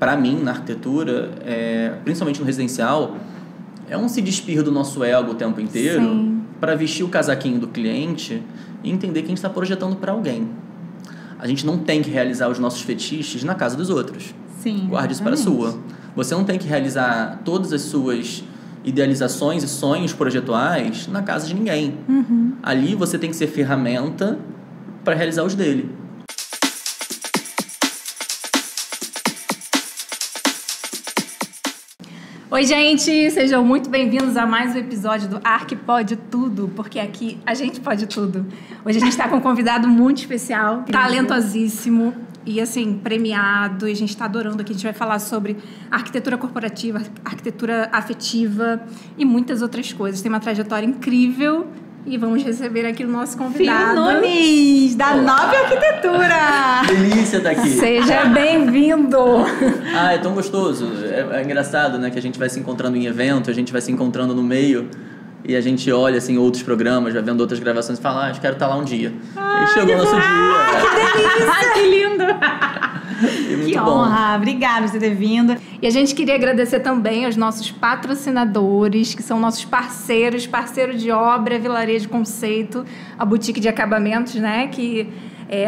para mim, na arquitetura, principalmente no residencial, é um se despir do nosso ego o tempo inteiro para vestir o casaquinho do cliente e entender que a gente está projetando para alguém. A gente não tem que realizar os nossos fetiches na casa dos outros. Sim, guarde isso para a sua. Você não tem que realizar todas as suas idealizações e sonhos projetuais na casa de ninguém. Ali você tem que ser ferramenta para realizar os dele. Oi, gente! Sejam muito bem-vindos a mais um episódio do Arq Pode Tudo, porque aqui a gente pode tudo. Hoje a gente está com um convidado muito especial, talentosíssimo e, assim, premiado. E a gente está adorando aqui. A gente vai falar sobre arquitetura corporativa, arquitetura afetiva e muitas outras coisas. Tem uma trajetória incrível. E vamos receber aqui o nosso convidado. Fio Nunes, da Nove Arquitetura. Delícia estar aqui. Seja bem-vindo. É tão gostoso. É engraçado, né? Que a gente vai se encontrando em evento, a gente vai se encontrando no meio e a gente olha, assim, outros programas, vai vendo outras gravações e fala, quero estar lá um dia. E chegou o nosso dia. Que delícia. Que lindo. Que honra. Obrigada por você ter vindo. E a gente queria agradecer também aos nossos patrocinadores, que são nossos parceiros, parceiro de obra, Vilarejo Conceito, a boutique de acabamentos, né, que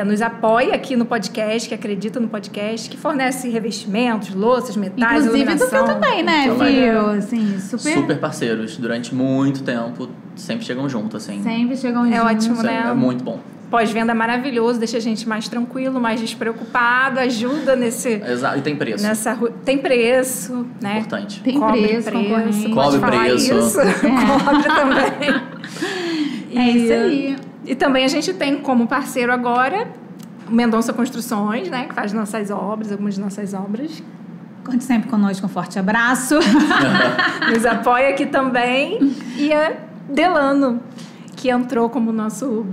nos apoia aqui no podcast, que acredita no podcast, que fornece revestimentos, louças, metais, inclusive do Fio também, né, Fio? Assim, super parceiros. Durante muito tempo, sempre chegam junto, assim. Sempre chegam juntos. É ótimo, né? É muito bom. Pós-venda maravilhoso, deixa a gente mais tranquilo, mais despreocupado, ajuda nesse... Exato, e tem preço. Tem preço, né? Importante. Tem preço, concorrente. Cobre preço. Isso. Cobre também. Isso aí. E também a gente tem como parceiro agora o Mendonça Construções, né? Que faz nossas obras, algumas de nossas obras. Conte sempre conosco, um forte abraço. Nos apoia aqui também. E a Delano, que entrou como nosso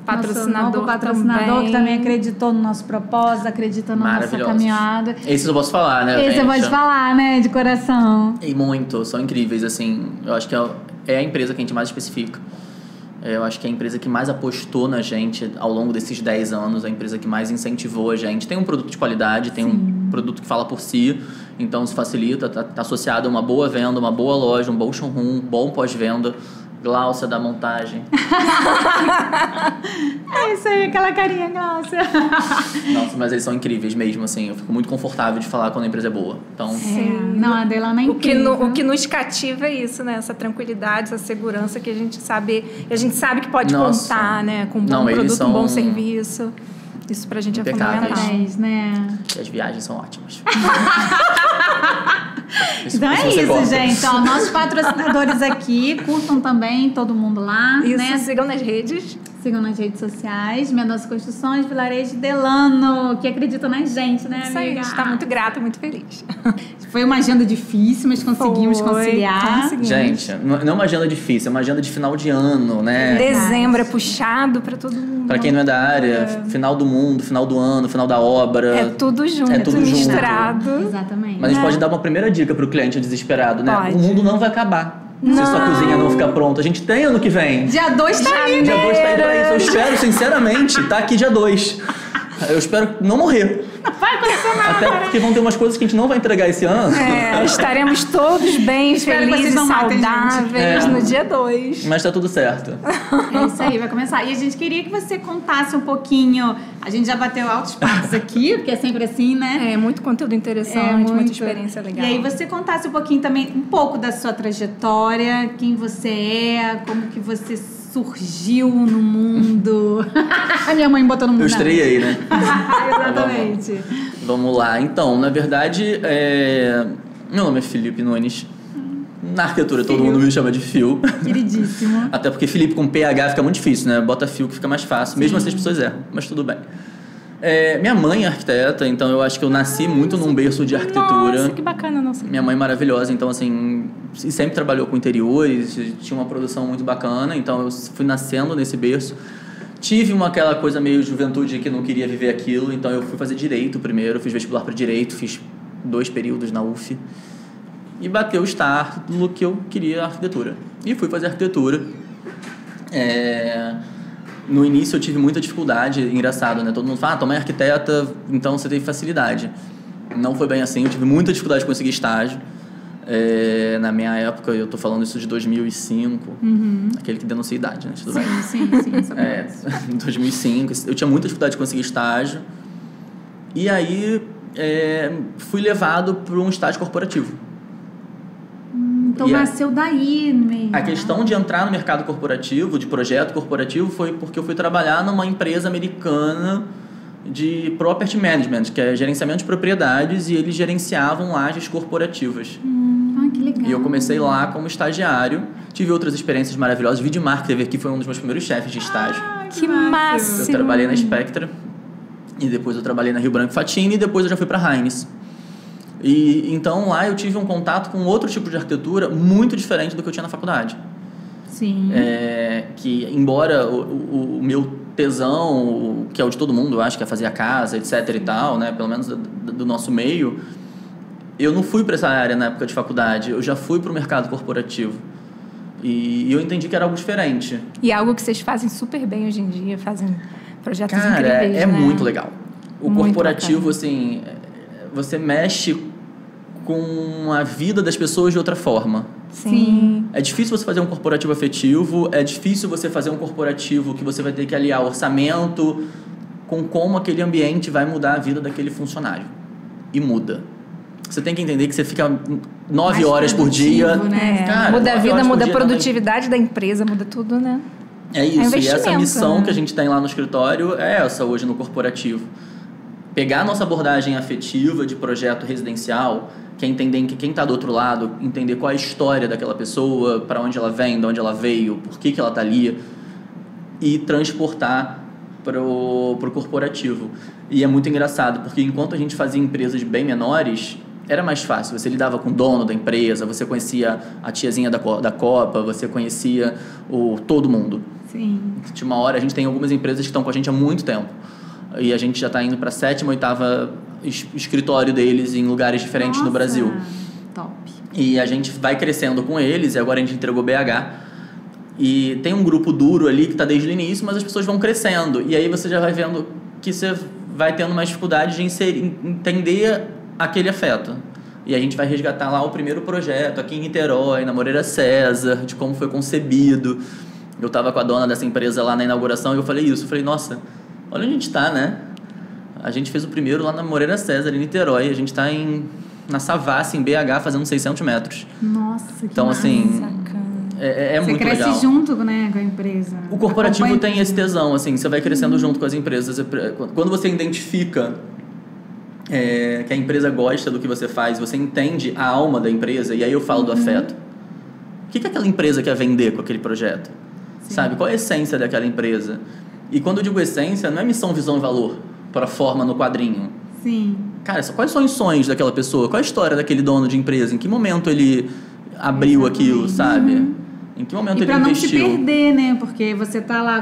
patrocinador, também. Que também acreditou no nosso propósito, acredita na nossa caminhada. Esses eu posso falar, né? Esse eu posso falar, né? De coração. E muito, são incríveis, assim. Eu acho que é a empresa que a gente mais especifica. Eu acho que é a empresa que mais apostou na gente ao longo desses 10 anos, a empresa que mais incentivou a gente. Tem um produto de qualidade, tem um produto que fala por si, então isso facilita, tá associado a uma boa venda, uma boa loja, um bom showroom, bom pós-venda. Glaucia da montagem. É isso aí, aquela carinha, Glaucia. Nossa, mas eles são incríveis mesmo, assim. Eu fico muito confortável de falar quando a empresa é boa. Então, sim. Não, a Delana é incrível. O que nos cativa é isso, né? Essa tranquilidade, essa segurança que a gente sabe que pode contar, né? Com um bom produto, um bom serviço. Isso pra gente é fundamental. Né? E as viagens são ótimas. Então é isso, gente. Então, nossos patrocinadores aqui, curtam também todo mundo lá. Isso, né? sigam nas redes. Sigam nas redes sociais. Mendonça Construções, Vilarejo Delano, que acreditam na gente, né, isso amiga? Aí, a gente tá muito grata, muito feliz. Foi uma agenda difícil, mas conseguimos conciliar. Gente, não é uma agenda difícil, é uma agenda de final de ano, né? Dezembro é puxado pra todo mundo. Pra quem não é da área, final do mundo, final do ano, final da obra. É tudo junto, é tudo misturado. Exatamente. Mas a gente pode dar uma primeira dica pro cliente desesperado, né? Pode. O mundo não vai acabar. Se sua cozinha não ficar pronta. A gente tem ano que vem. Dia 2 tá aí, Dia 2 tá aí pra isso. Eu espero, sinceramente, tá aqui dia 2. Eu espero não morrer. Não vai acontecer nada. Até porque vão ter umas coisas que a gente não vai entregar esse ano. Estaremos todos bem felizes e saudáveis no dia 2. Mas tá tudo certo. É isso aí, vai começar. E a gente queria que você contasse um pouquinho. A gente já bateu altos papos aqui, porque é sempre assim, né? Muito conteúdo interessante, muita experiência legal. E aí você contasse um pouquinho também, um pouco da sua trajetória, quem você é, como que você surgiu no mundo. A minha mãe botou no mundo. Eu estreiei, né? Exatamente. Vamos lá. Então, na verdade, meu nome é Felipe Nunes. Na arquitetura todo mundo me chama de Fio. Queridíssimo. Até porque Felipe com PH fica muito difícil, né? Bota Fio que fica mais fácil. Mesmo assim as pessoas erram, mas tudo bem. Minha mãe é arquiteta, então eu acho que eu nasci muito num berço de arquitetura. Nossa, que bacana, nossa. Minha mãe é maravilhosa, então assim, sempre trabalhou com interiores, tinha uma produção muito bacana, então eu fui nascendo nesse berço. Tive aquela coisa meio juventude que não queria viver aquilo, então eu fui fazer direito primeiro, fiz vestibular para direito, fiz 2 períodos na UF e bateu o start do que eu queria arquitetura. E fui fazer arquitetura. No início eu tive muita dificuldade, engraçado, né? Todo mundo fala, tua mãe é arquiteta, então você teve facilidade. Não foi bem assim, eu tive muita dificuldade de conseguir estágio. Na minha época, eu tô falando isso de 2005, aquele que denuncia idade, né? Tudo bem. Sim. Em 2005, eu tinha muita dificuldade de conseguir estágio. E aí, fui levado para um estágio corporativo. Então nasceu daí mesmo. A questão de entrar no mercado corporativo, de projeto corporativo, foi porque eu fui trabalhar numa empresa americana de property management, que é gerenciamento de propriedades, e eles gerenciavam lajes corporativas. Que legal. E eu comecei lá como estagiário, tive outras experiências maravilhosas. O Vidmark teve aqui, foi um dos meus primeiros chefes de estágio. Que massa! Eu trabalhei na Spectra, e depois eu trabalhei na Rio Branco Fatini, e depois eu já fui para Heinz. E então lá eu tive um contato com outro tipo de arquitetura muito diferente do que eu tinha na faculdade. Sim. Que embora o meu tesão, que é o de todo mundo, eu acho que é fazer a casa, etc e tal, né, pelo menos do nosso meio, eu não fui para essa área na época de faculdade, eu já fui para o mercado corporativo. E eu entendi que era algo diferente. E algo que vocês fazem super bem hoje em dia, fazem projetos Cara, incríveis, né? muito legal. O Muito corporativo, bacana. assim, você mexe com a vida das pessoas de outra forma. Sim. É difícil você fazer um corporativo afetivo, é difícil você fazer um corporativo que você vai ter que aliar orçamento com como aquele ambiente vai mudar a vida daquele funcionário. E muda. Você tem que entender que você fica 9 Mais horas por dia. produtivo, né? Cara, Muda a 9 vida, horas por muda a dia produtividade da empresa, muda tudo, né? É isso, e essa investimento, missão né? que a gente tem lá no escritório é essa hoje no corporativo. Pegar a nossa abordagem afetiva de projeto residencial, que é entender que quem está do outro lado, entender qual é a história daquela pessoa, para onde ela vem, de onde ela veio, por que ela está ali, e transportar pro corporativo. E é muito engraçado, porque enquanto a gente fazia empresas bem menores, era mais fácil. Você lidava com o dono da empresa, você conhecia a tiazinha da Copa, você conhecia todo mundo. Sim. De uma hora, a gente tem algumas empresas que estão com a gente há muito tempo. E a gente já está indo para a 7ª, 8ª escritório deles em lugares diferentes no Brasil. Top. E a gente vai crescendo com eles, e agora a gente entregou BH. E tem um grupo duro ali que está desde o início, mas as pessoas vão crescendo. E aí você já vai vendo que você vai tendo mais dificuldade de entender aquele afeto. E a gente vai resgatar lá o primeiro projeto aqui em Niterói, na Moreira César, de como foi concebido. Eu estava com a dona dessa empresa lá na inauguração e eu falei isso. Eu falei, nossa, olha onde a gente está, né? A gente fez o primeiro lá na Moreira César, em Niterói. A gente está na Savassi, em BH, fazendo 600 metros. Nossa, que então, massa. assim, é você muito cresce legal. junto, né, com a empresa. O corporativo tem esse tesão, assim, você vai crescendo junto com as empresas. Quando você identifica que a empresa gosta do que você faz, você entende a alma da empresa, e aí eu falo do afeto. O que aquela empresa quer vender com aquele projeto? Sim. Sabe? Qual é a essência daquela empresa? E quando eu digo essência, não é missão, visão e valor para a forma no quadrinho. Sim. Cara, quais são os sonhos daquela pessoa? Qual é a história daquele dono de empresa? Em que momento ele abriu aquilo, sabe? Em que momento ele investiu? E para não se perder, né? Porque você tá lá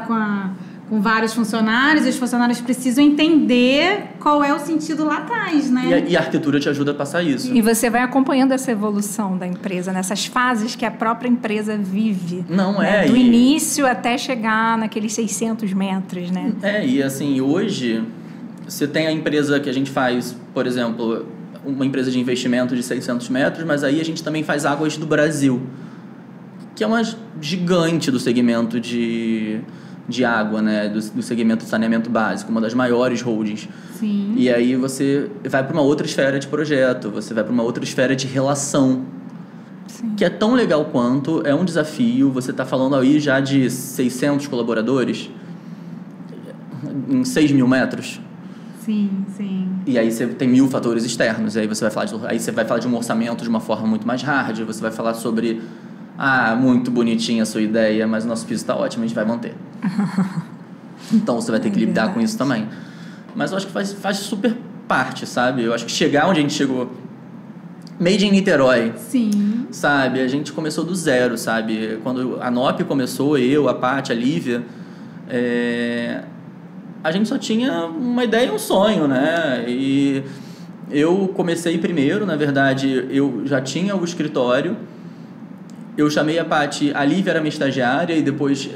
com vários funcionários e os funcionários precisam entender qual é o sentido lá atrás, né? E a arquitetura te ajuda a passar isso. E você vai acompanhando essa evolução da empresa, nessas fases que a própria empresa vive. Não né? Do início até chegar naqueles 600 metros, né? E assim, hoje, você tem a empresa que a gente faz, por exemplo, uma empresa de investimento de 600 metros, mas aí a gente também faz Águas do Brasil, que é uma gigante do segmento de água, né? Do segmento de saneamento básico, uma das maiores holdings. Sim. E aí você vai para uma outra esfera de projeto, você vai para uma outra esfera de relação. Sim. Que é tão legal quanto, é um desafio. Você está falando aí já de 600 colaboradores em 6 mil metros. Sim, sim. E aí você tem 1000 fatores externos. E aí você vai falar de um orçamento de uma forma muito mais hard. Você vai falar sobre... muito bonitinha a sua ideia, mas o nosso piso está ótimo, a gente vai manter. Então você vai ter que lidar com isso também. Mas eu acho que faz super parte, sabe? Eu acho que chegar onde a gente chegou, made in Niterói. Sim. Sabe? A gente começou do zero, sabe? Quando a NOP começou, eu, a Paty, a Lívia, a gente só tinha uma ideia e um sonho, né? E eu comecei primeiro, na verdade, eu já tinha o escritório. Eu chamei a Paty, a Lívia era minha estagiária e depois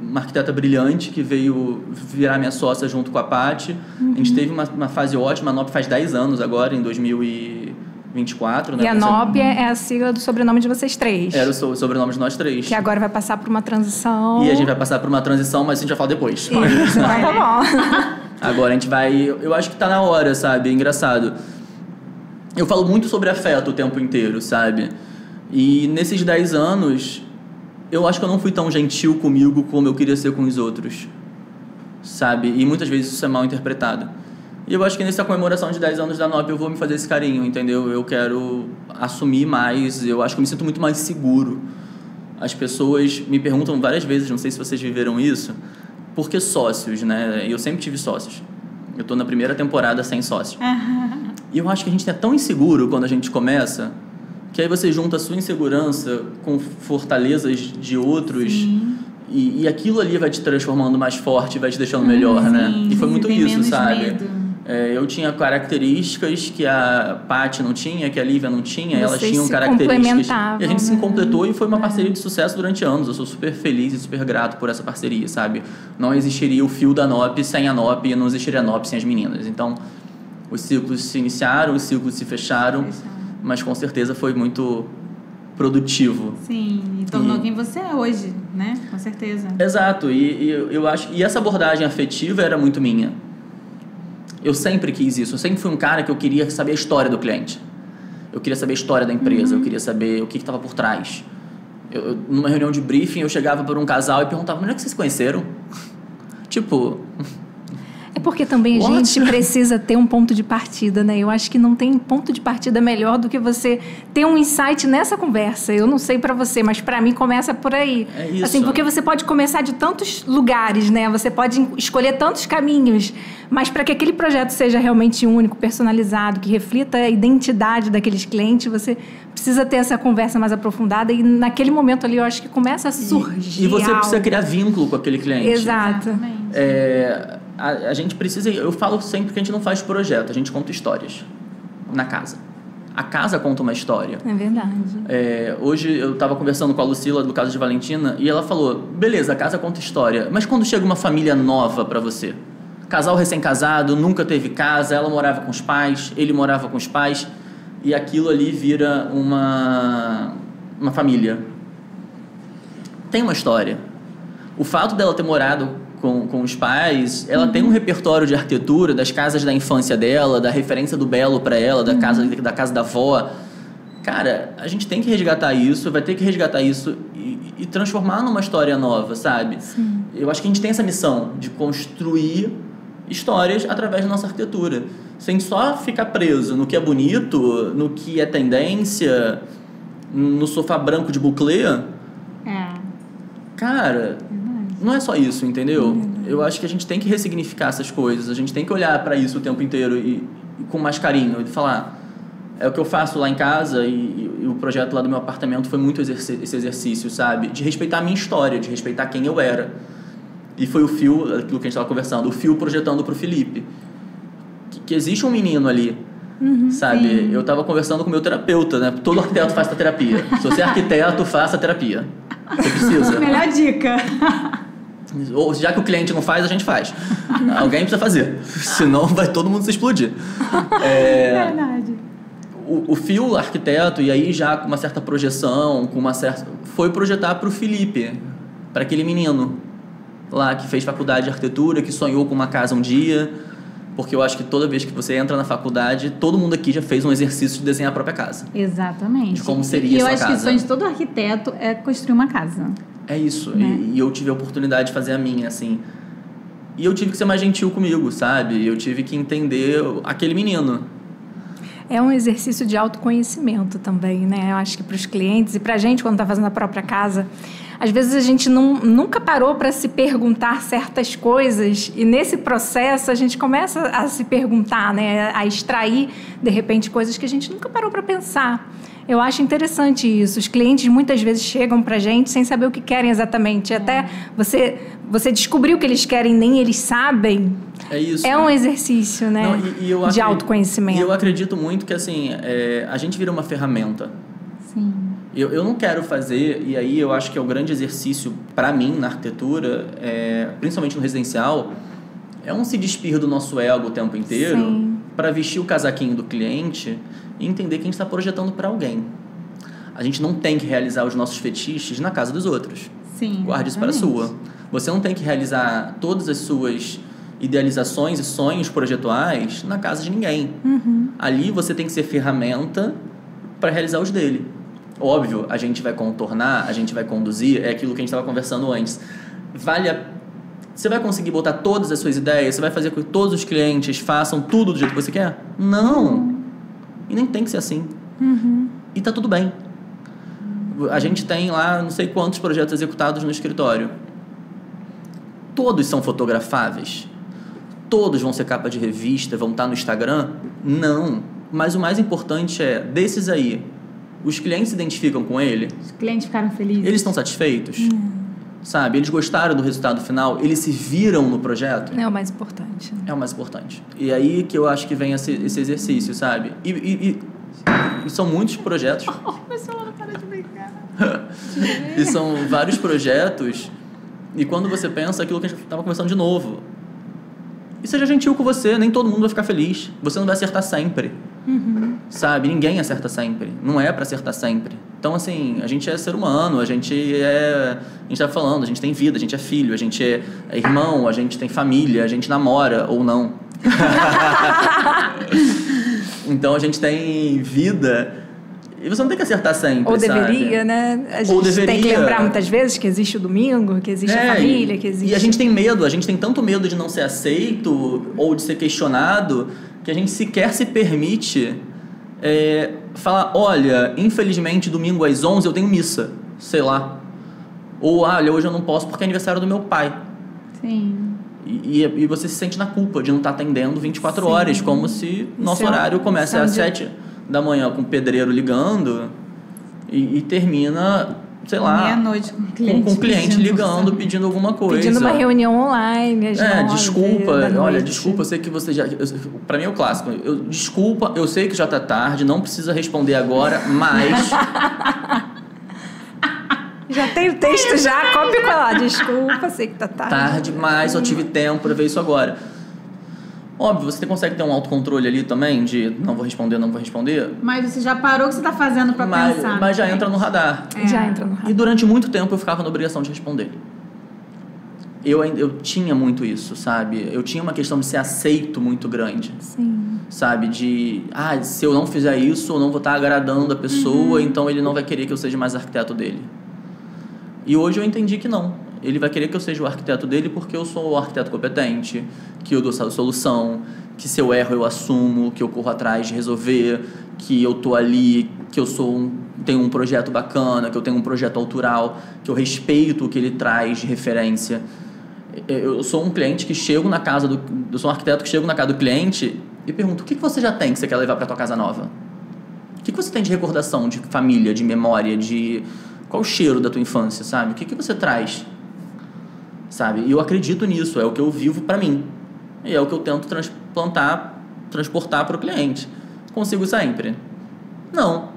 uma arquiteta brilhante que veio virar minha sócia junto com a Paty. A gente teve uma fase ótima. A NOP faz 10 anos agora, em 2024. Né? E a NOP é a sigla do sobrenome de vocês três. Era o sobrenome de nós três. Que agora vai passar por uma transição. E a gente vai passar por uma transição, mas a gente vai falar depois. Isso, tá bom. Agora a gente vai... Eu acho que tá na hora, sabe? É engraçado. Eu falo muito sobre afeto o tempo inteiro, sabe? E nesses 10 anos, eu acho que eu não fui tão gentil comigo como eu queria ser com os outros, sabe? E muitas vezes isso é mal interpretado. E eu acho que nessa comemoração de 10 anos da NOP eu vou me fazer esse carinho, entendeu? Eu quero assumir mais, eu acho que eu me sinto muito mais seguro. As pessoas me perguntam várias vezes, não sei se vocês viveram isso, por que sócios, né? Eu sempre tive sócios. Eu tô na primeira temporada sem sócio. E eu acho que a gente é tão inseguro quando a gente começa, que aí você junta a sua insegurança com fortalezas de outros, e aquilo ali vai te transformando mais forte, vai te deixando melhor, né? E foi muito isso, sabe? Eu tinha características que a Paty não tinha, que a Lívia não tinha, elas tinham características. E a gente se completou e foi uma parceria de sucesso durante anos. Eu sou super feliz e super grato por essa parceria, sabe? Não existiria o fio da NOP sem a NOP e não existiria a NOP sem as meninas. Então, os ciclos se iniciaram, os ciclos se fecharam, mas com certeza foi muito produtivo. Sim, e tornou quem você é hoje, né? Com certeza. Exato, e eu acho... E essa abordagem afetiva era muito minha. Eu sempre quis isso. Eu sempre fui um cara que eu queria saber a história do cliente. Eu queria saber a história da empresa. Eu queria saber o que estava por trás. Numa reunião de briefing, eu chegava por um casal e perguntava: mas onde é que vocês se conheceram? Tipo... É porque também a gente precisa ter um ponto de partida, né? Eu acho que não tem ponto de partida melhor do que você ter um insight nessa conversa. Eu não sei pra você, mas pra mim começa por aí. É isso. Assim, porque você pode começar de tantos lugares, né? Você pode escolher tantos caminhos, mas para que aquele projeto seja realmente único, personalizado, que reflita a identidade daqueles clientes, você precisa ter essa conversa mais aprofundada e naquele momento ali eu acho que começa a surgir E você algo. Precisa criar vínculo com aquele cliente. Exato. A gente precisa... Eu falo sempre que a gente não faz projeto, a gente conta histórias na casa. A casa conta uma história. É verdade. Hoje eu estava conversando com a Lucila do Caso de Valentina e ela falou: beleza, a casa conta história, mas quando chega uma família nova para você? Casal recém-casado, nunca teve casa, ela morava com os pais, ele morava com os pais, e aquilo ali vira uma família. Tem uma história. O fato dela ter morado com os pais, ela tem um repertório de arquitetura das casas da infância dela, da referência do Belo para ela, da casa da avó. Cara, a gente tem que resgatar isso, vai ter que resgatar isso e transformar numa história nova, sabe? Sim. Eu acho que a gente tem essa missão de construir histórias através da nossa arquitetura, sem só ficar preso no que é bonito, no que é tendência, no sofá branco de buclê. Cara, não é só isso, entendeu? Eu acho que a gente tem que ressignificar essas coisas, a gente tem que olhar para isso o tempo inteiro e com mais carinho, e falar: é o que eu faço lá em casa, e o projeto lá do meu apartamento foi muito esse exercício, sabe? De respeitar a minha história, de respeitar quem eu era. E foi o Fio, aquilo que a gente estava conversando, o Fio projetando pro Felipe. Que existe um menino ali, sabe? Sim. Eu estava conversando com o meu terapeuta, né? Todo arquiteto faz essa terapia. Se você é arquiteto, faça a terapia. Você precisa. Melhor dica. Ou já que o cliente não faz, a gente faz. Alguém precisa fazer. Senão vai todo mundo se explodir. Verdade. O Fio, arquiteto, e aí já com uma certa projeção, foi projetar pro Felipe, para aquele menino lá que fez faculdade de arquitetura, que sonhou com uma casa um dia, porque eu acho que toda vez que você entra na faculdade, todo mundo aqui já fez um exercício de desenhar a própria casa. Exatamente. De como seria a sua casa. Eu acho que o sonho de todo arquiteto é construir uma casa. É isso. Né? E eu tive a oportunidade de fazer a minha, assim. E eu tive que ser mais gentil comigo, sabe? Eu tive que entender aquele menino. É um exercício de autoconhecimento também, né? Eu acho que para os clientes e para a gente, quando está fazendo a própria casa, às vezes a gente nunca parou para se perguntar certas coisas e nesse processo a gente começa a se perguntar, né? A extrair, de repente, coisas que a gente nunca parou para pensar. Eu acho interessante isso. Os clientes muitas vezes chegam para a gente sem saber o que querem exatamente. Até você descobrir o que eles querem, nem eles sabem. É isso. É um exercício, né? Não, de autoconhecimento. E eu acredito muito que, assim, a gente vira uma ferramenta. Sim. Eu não quero fazer, e aí eu acho que é o grande exercício para mim na arquitetura, principalmente no residencial, é um se despir do nosso ego o tempo inteiro para vestir o casaquinho do cliente e entender que a gente está projetando para alguém. A gente não tem que realizar os nossos fetiches na casa dos outros. Sim, guarde isso para a sua. Você não tem que realizar todas as suas idealizações e sonhos projetuais na casa de ninguém. Ali você tem que ser ferramenta para realizar os dele. Óbvio, a gente vai contornar, a gente vai conduzir, é aquilo que a gente estava conversando antes. Você vai conseguir botar todas as suas ideias? Você vai fazer com que todos os clientes façam tudo do jeito que você quer? Não! E nem tem que ser assim. E tá tudo bem. A gente tem lá não sei quantos projetos executados no escritório. Todos são fotografáveis? Todos vão ser capa de revista, vão estar no Instagram? Não. Mas o mais importante desses aí, os clientes se identificam com ele? Os clientes ficaram felizes? Eles estão satisfeitos? Sabe? Eles gostaram do resultado final? Eles se viram no projeto? É o mais importante. É o mais importante. E aí que eu acho que vem esse exercício, sabe? E são muitos projetos. Pessoal, não para de brincar. E são vários projetos. E quando você pensa aquilo que a gente estava conversando de novo. E seja gentil com você, nem todo mundo vai ficar feliz. Você não vai acertar sempre. Sabe? Ninguém acerta sempre. Não é pra acertar sempre. Então, assim, a gente é ser humano, a gente tá falando, a gente tem vida, a gente é filho, a gente é irmão, a gente tem família, a gente namora ou não. Então, a gente tem vida. E você não tem que acertar sempre, ou deveria, sabe? Né? A gente ou deveria. Tem que lembrar muitas vezes que existe o domingo, que existe a família, que existe... E a gente tem medo, a gente tem tanto medo de não ser aceito ou de ser questionado, que a gente sequer se permite falar, olha, infelizmente domingo às 11 eu tenho missa, sei lá. Ou, olha, hoje eu não posso porque é aniversário do meu pai. Sim. E você se sente na culpa de não estar atendendo 24 horas, como se nosso horário comece às 7 da manhã com o pedreiro ligando e termina, sei lá, meia-noite com o cliente ligando, pedindo alguma coisa. Pedindo uma reunião online. Desculpa, olha, desculpa, eu sei que você já... Pra mim é o clássico. Desculpa, eu sei que já tá tarde, não precisa responder agora, mas... Já tem o texto, já, copia e cola. Desculpa, sei que tá tarde. Tarde, mas só tive tempo pra ver isso agora. Óbvio, você consegue ter um autocontrole ali também, de não vou responder. Mas você já parou o que você tá fazendo pra pensar. Mas já entra no radar. Já entra no radar. E durante muito tempo eu ficava na obrigação de responder. Eu tinha muito isso, sabe? Eu tinha uma questão de ser aceito muito grande. Sim. Sabe? De, se eu não fizer isso, eu não vou estar agradando a pessoa, então ele não vai querer que eu seja mais arquiteto dele. E hoje eu entendi que não. Ele vai querer que eu seja o arquiteto dele porque eu sou o arquiteto competente, que eu dou solução, que se eu erro eu assumo, que eu corro atrás de resolver, que eu tô ali, que eu tenho um projeto bacana, que eu tenho um projeto autoral, que eu respeito o que ele traz de referência. Eu sou um cliente que chego na casa eu sou um arquiteto que chego na casa do cliente e pergunto, o que você já tem que você quer levar para tua casa nova? O que você tem de recordação, de família, de memória, de... Qual o cheiro da tua infância, sabe? O que você traz? Sabe? E eu acredito nisso, é o que eu vivo para mim. E é o que eu tento transportar para o cliente. Consigo sempre? Não.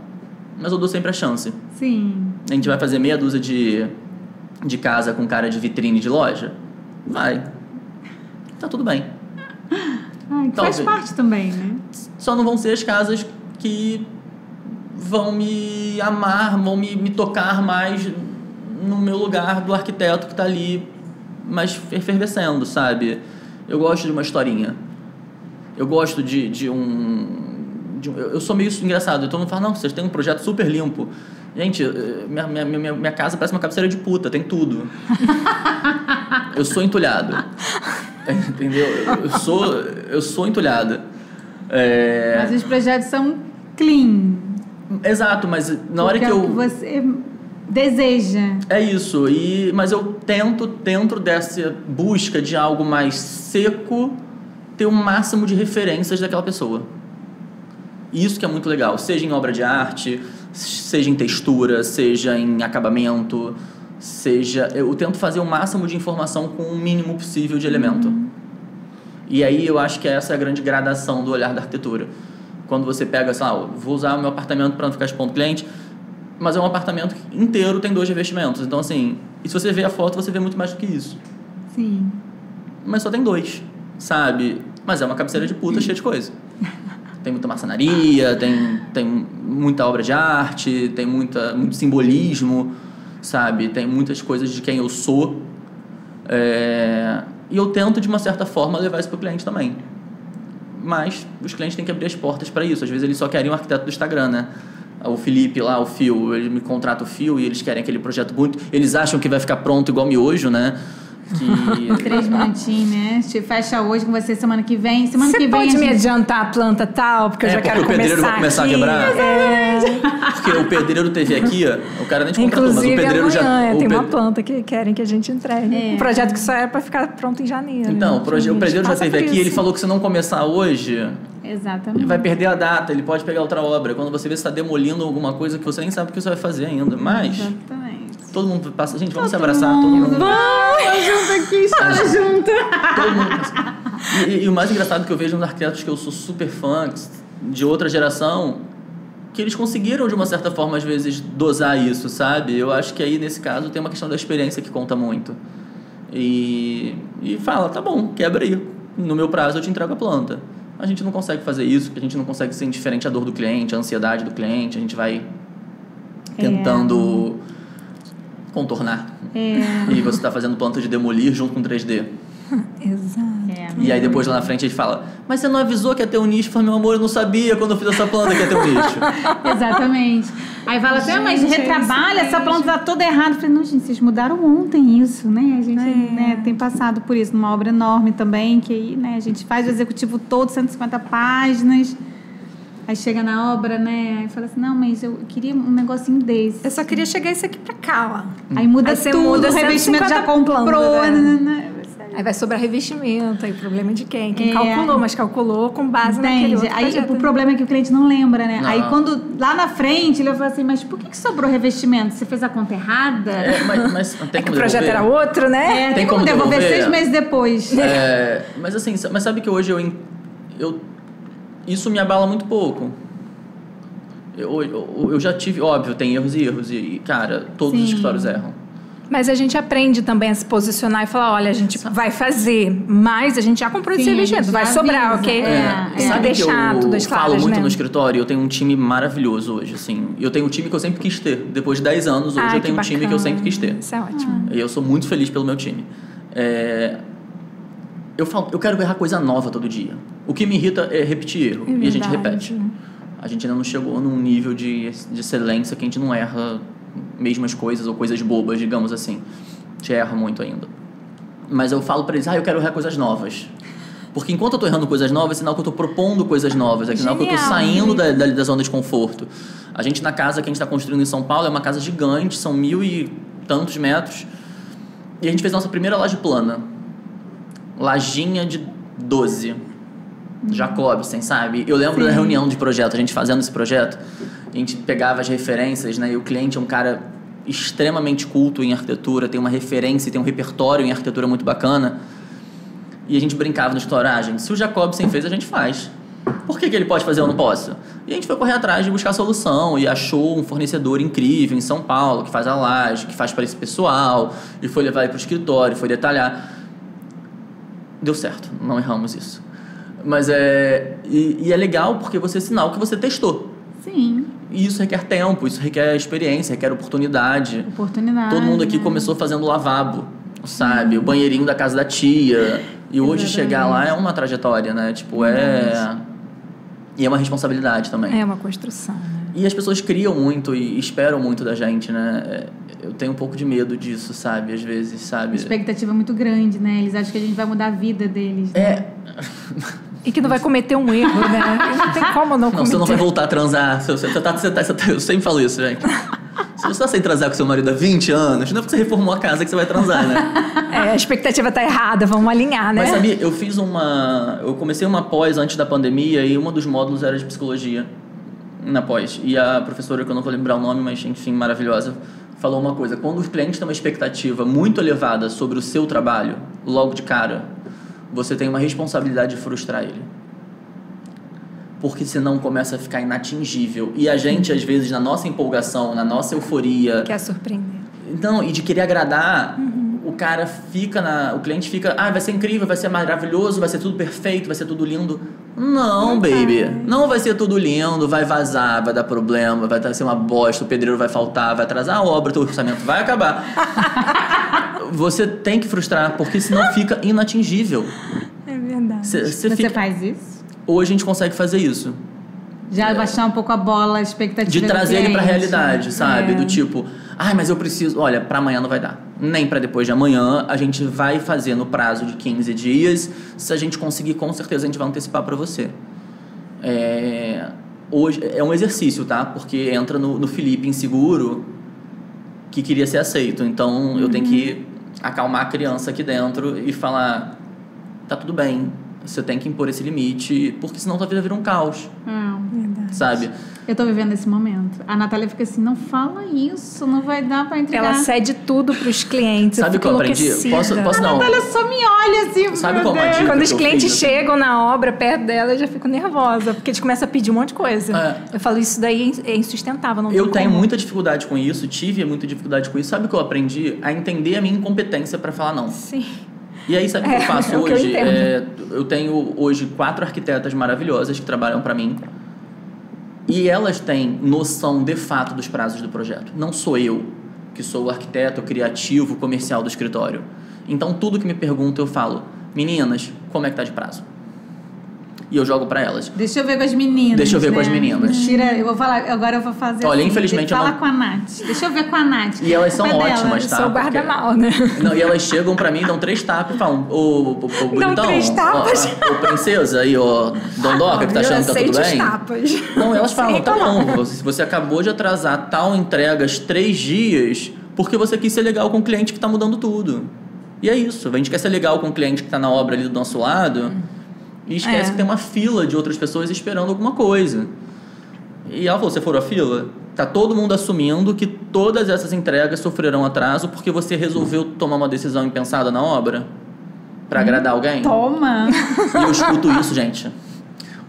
Mas eu dou sempre a chance. Sim. A gente vai fazer meia dúzia de casa com cara de vitrine de loja? Vai. Tá tudo bem. Faz parte também, né? Só não vão ser as casas que vão me amar, vão me tocar mais no meu lugar do arquiteto que tá ali mais efervescendo, sabe? Eu gosto de uma historinha. Eu gosto de um... Eu sou meio engraçado. Todo mundo fala, não, vocês têm um projeto super limpo. Gente, minha casa parece uma cabeceira de puta, tem tudo. Eu sou entulhado. Entendeu? Eu sou entulhado. Mas os projetos são clean. Exato, mas na hora que é o que você deseja. É isso, mas eu tento, dentro dessa busca de algo mais seco, ter o máximo de referências daquela pessoa. Isso que é muito legal, seja em obra de arte, seja em textura, seja em acabamento, eu tento fazer o máximo de informação com o mínimo possível de elemento. E aí eu acho que essa é a grande gradação do olhar da arquitetura. Quando você pega, sei lá, vou usar o meu apartamento para não ficar expondo cliente, Mas é um apartamento que inteiro tem 2 revestimentos. Então, assim, e se você vê a foto, você vê muito mais do que isso. Sim. Mas só tem 2, sabe? Mas é uma cabeceira de puta cheia de coisa. Tem muita marcenaria, tem muita obra de arte, tem muito simbolismo, sabe? Tem muitas coisas de quem eu sou. E eu tento, de uma certa forma, levar isso pro cliente também. Mas os clientes têm que abrir as portas para isso. Às vezes eles só querem um arquiteto do Instagram, né? O Felipe lá, o Fio, ele me contrata o Fio e eles querem aquele projeto bonito. Eles acham que vai ficar pronto igual miojo, né? Que... 3 minutinhos, né? Fecha hoje com você semana que vem. Semana que vem pode me adiantar a planta tal, porque eu já quero começar. Porque o pedreiro vai começar aqui. a quebrar. Porque o pedreiro teve aqui, o cara nem te contratou, mas o pedreiro amanhã, já... tem uma planta que querem que a gente entregue. Um projeto que só é para ficar pronto em janeiro. Então, o pedreiro já teve aqui, ele falou que se não começar hoje... Exatamente. Ele vai perder a data, ele pode pegar outra obra. Quando você vê se está demolindo alguma coisa que você nem sabe o que você vai fazer ainda. Mas... Exatamente. Todo mundo passa... Gente, vamos se abraçar. Todo mundo... Vamos junto aqui, chora junto. Todo mundo passa. E o mais engraçado que eu vejo nos arquitetos que eu sou super fã, de outra geração, que eles conseguiram, de uma certa forma, às vezes, dosar isso, sabe? Eu acho que aí, nesse caso, tem uma questão da experiência que conta muito. E fala, tá bom, quebra aí. No meu prazo, eu te entrego a planta. A gente não consegue fazer isso, porque a gente não consegue ser indiferente à dor do cliente, à ansiedade do cliente. A gente vai tentando contornar. E você está fazendo planta de demolir junto com 3D. Exato. E aí depois lá na frente ele fala, mas você não avisou que ia ter um nicho? Eu falei, meu amor, eu não sabia quando eu fiz essa planta que ia ter um nicho. Exatamente. Aí fala assim, mas retrabalha, essa planta tá toda errada. Eu falei, não, gente, vocês mudaram ontem isso, né? A gente tem passado por isso, numa obra enorme também, que aí, né, a gente faz o executivo todo, 150 páginas. Aí chega na obra, né? Aí fala assim, não, mas eu queria um negocinho desse. Eu só queria chegar isso aqui pra cá, ó. Aí muda você tudo, muda o revestimento já comprou, né? Aí vai sobrar revestimento, aí o problema é de quem? Quem calculou, mas calculou com base naquele outro aí projeto, o problema é que o cliente não lembra, né? Não. Aí quando, lá na frente, ele vai falar assim, mas por que sobrou revestimento? Você fez a conta errada? Mas não tem que como o projeto era outro, né? Tem como devolver 6 meses depois. Mas assim, mas sabe que hoje isso me abala muito pouco. Eu já tive, óbvio, tem erros e erros. E, cara, todos os escritórios erram. Mas a gente aprende também a se posicionar e falar, olha, a gente vai fazer, mas a gente já comprou esse revestimento, vai sobrar, ok? Sabe deixar que tudo as eu claras, falo muito né? no escritório, eu tenho um time maravilhoso hoje, assim. Eu tenho um time que eu sempre quis ter. Depois de 10 anos, hoje eu tenho um time que eu sempre quis ter. Isso é ótimo. E eu sou muito feliz pelo meu time. Eu falo, eu quero errar coisa nova todo dia. O que me irrita é repetir erro. E a gente repete. A gente ainda não chegou num nível de excelência que a gente não erra mesmas coisas ou coisas bobas, digamos assim. A gente erra muito ainda. Mas eu falo pra eles, eu quero errar coisas novas. Porque enquanto eu tô errando coisas novas, é sinal que eu tô propondo coisas novas. É sinal que eu tô saindo da zona de conforto. A gente, na casa que a gente tá construindo em São Paulo, é uma casa gigante, são 1.000 e tantos metros. E a gente fez nossa primeira laje plana. Lajinha de 12. Jacobsen, sabe? Eu lembro da reunião de projeto, a gente fazendo esse projeto, a gente pegava as referências, né? E o cliente é um cara extremamente culto em arquitetura, tem uma referência, tem um repertório em arquitetura muito bacana. E a gente brincava no escritório, gente, se o Jacobsen fez, a gente faz. Por que ele pode fazer, eu não posso? E a gente foi correr atrás de buscar solução e achou um fornecedor incrível em São Paulo, que faz a laje, que faz para esse pessoal, e foi levar ele para o escritório, foi detalhar. Deu certo, não erramos isso. Mas é legal porque você é sinal que você testou. Sim. E isso requer tempo, isso requer experiência, requer oportunidade. Todo mundo aqui começou fazendo lavabo, sabe? O banheirinho da casa da tia. E hoje chegar lá é uma trajetória, né? Tipo, E é uma responsabilidade também. É uma construção, né? E as pessoas criam muito e esperam muito da gente, né? Eu tenho um pouco de medo disso, sabe? Às vezes, sabe? A expectativa é muito grande, né? Eles acham que a gente vai mudar a vida deles, né? E que não vai cometer um erro, né? Não tem como não cometer. Você não vai voltar a transar. Eu sempre falo isso, gente. Se você tá sem transar com seu marido há 20 anos, não é porque você reformou a casa que você vai transar, né? A expectativa tá errada, vamos alinhar, né? Mas sabia, eu comecei uma pós antes da pandemia e um dos módulos era de psicologia na pós. E a professora, que eu não vou lembrar o nome, mas enfim, maravilhosa, falou uma coisa. Quando os clientes têm uma expectativa muito elevada sobre o seu trabalho, logo de cara, você tem uma responsabilidade de frustrar ele. porque senão começa a ficar inatingível. E a gente, às vezes, na nossa empolgação, na nossa euforia... Quer surpreender. Então, e de querer agradar, o cara fica o cliente fica, vai ser incrível, vai ser maravilhoso, vai ser tudo perfeito, vai ser tudo lindo. Não, baby. Não vai ser tudo lindo, vai vazar, vai dar problema, vai ser uma bosta, o pedreiro vai faltar, vai atrasar a obra, teu orçamento vai acabar. Você tem que frustrar, porque senão fica inatingível. É verdade. Você faz isso? Hoje a gente consegue fazer isso. Já baixar um pouco a bola, a expectativa de trazer ele pra realidade, sabe? É. Do tipo, mas eu preciso... Olha, pra amanhã não vai dar. Nem pra depois de amanhã. A gente vai fazer no prazo de 15 dias. Se a gente conseguir, com certeza a gente vai antecipar pra você. Hoje é um exercício, tá? Porque entra no Felipe inseguro que queria ser aceito. Então, eu tenho que acalmar a criança aqui dentro e falar... Tá tudo bem. Você tem que impor esse limite, porque senão tua vida vira um caos. Verdade. Sabe? Eu tô vivendo esse momento. A Natália fica assim, não fala isso, não vai dar pra entregar. Ela cede tudo pros clientes. Sabe o que eu aprendi? Posso não? A Natália só me olha assim. Sabe qual é uma dica Quando os que eu clientes fiz, assim? chegam na obra perto dela, eu já fico nervosa, porque eles começam a pedir um monte de coisa. Eu falo, isso daí é insustentável. Não eu tem tenho como. muita dificuldade com isso, tive muita dificuldade com isso. Sabe o que eu aprendi? A entender a minha incompetência pra falar não. Sim. E aí, sabe o que eu faço o que hoje? eu Eu tenho hoje 4 arquitetas maravilhosas que trabalham pra mim. E elas têm noção de fato dos prazos do projeto. Não sou eu, que sou o arquiteto criativo comercial do escritório. Então, tudo que me perguntam, eu falo, meninas, como é que tá de prazo? E eu jogo pra elas. Deixa eu ver com as meninas. Deixa eu ver com as meninas. Mentira, eu vou falar, agora eu vou fazer Olha, assim. infelizmente Fala eu não... com a Nath. Deixa eu ver com a Nath. E elas são ótimas, Eu tá? sou o guarda-mal, né? Não, e elas chegam pra mim, dão 3 tapas e falam, ô bonitão, Dão 3 tapas? Ô princesa aí, ó, dondoca, que tá achando que tá tudo bem? Tapas. Não, elas falam, tá bom, você acabou de atrasar tal entregas 3 dias porque você quis ser legal com o cliente que tá mudando tudo. E é isso, a gente quer ser legal com o cliente que tá na obra ali do nosso lado e esquece que tem uma fila de outras pessoas esperando alguma coisa. E ela falou, você furou a fila? Tá todo mundo assumindo que todas essas entregas sofrerão atraso porque você resolveu tomar uma decisão impensada na obra pra agradar alguém? Toma! E eu escuto isso, gente.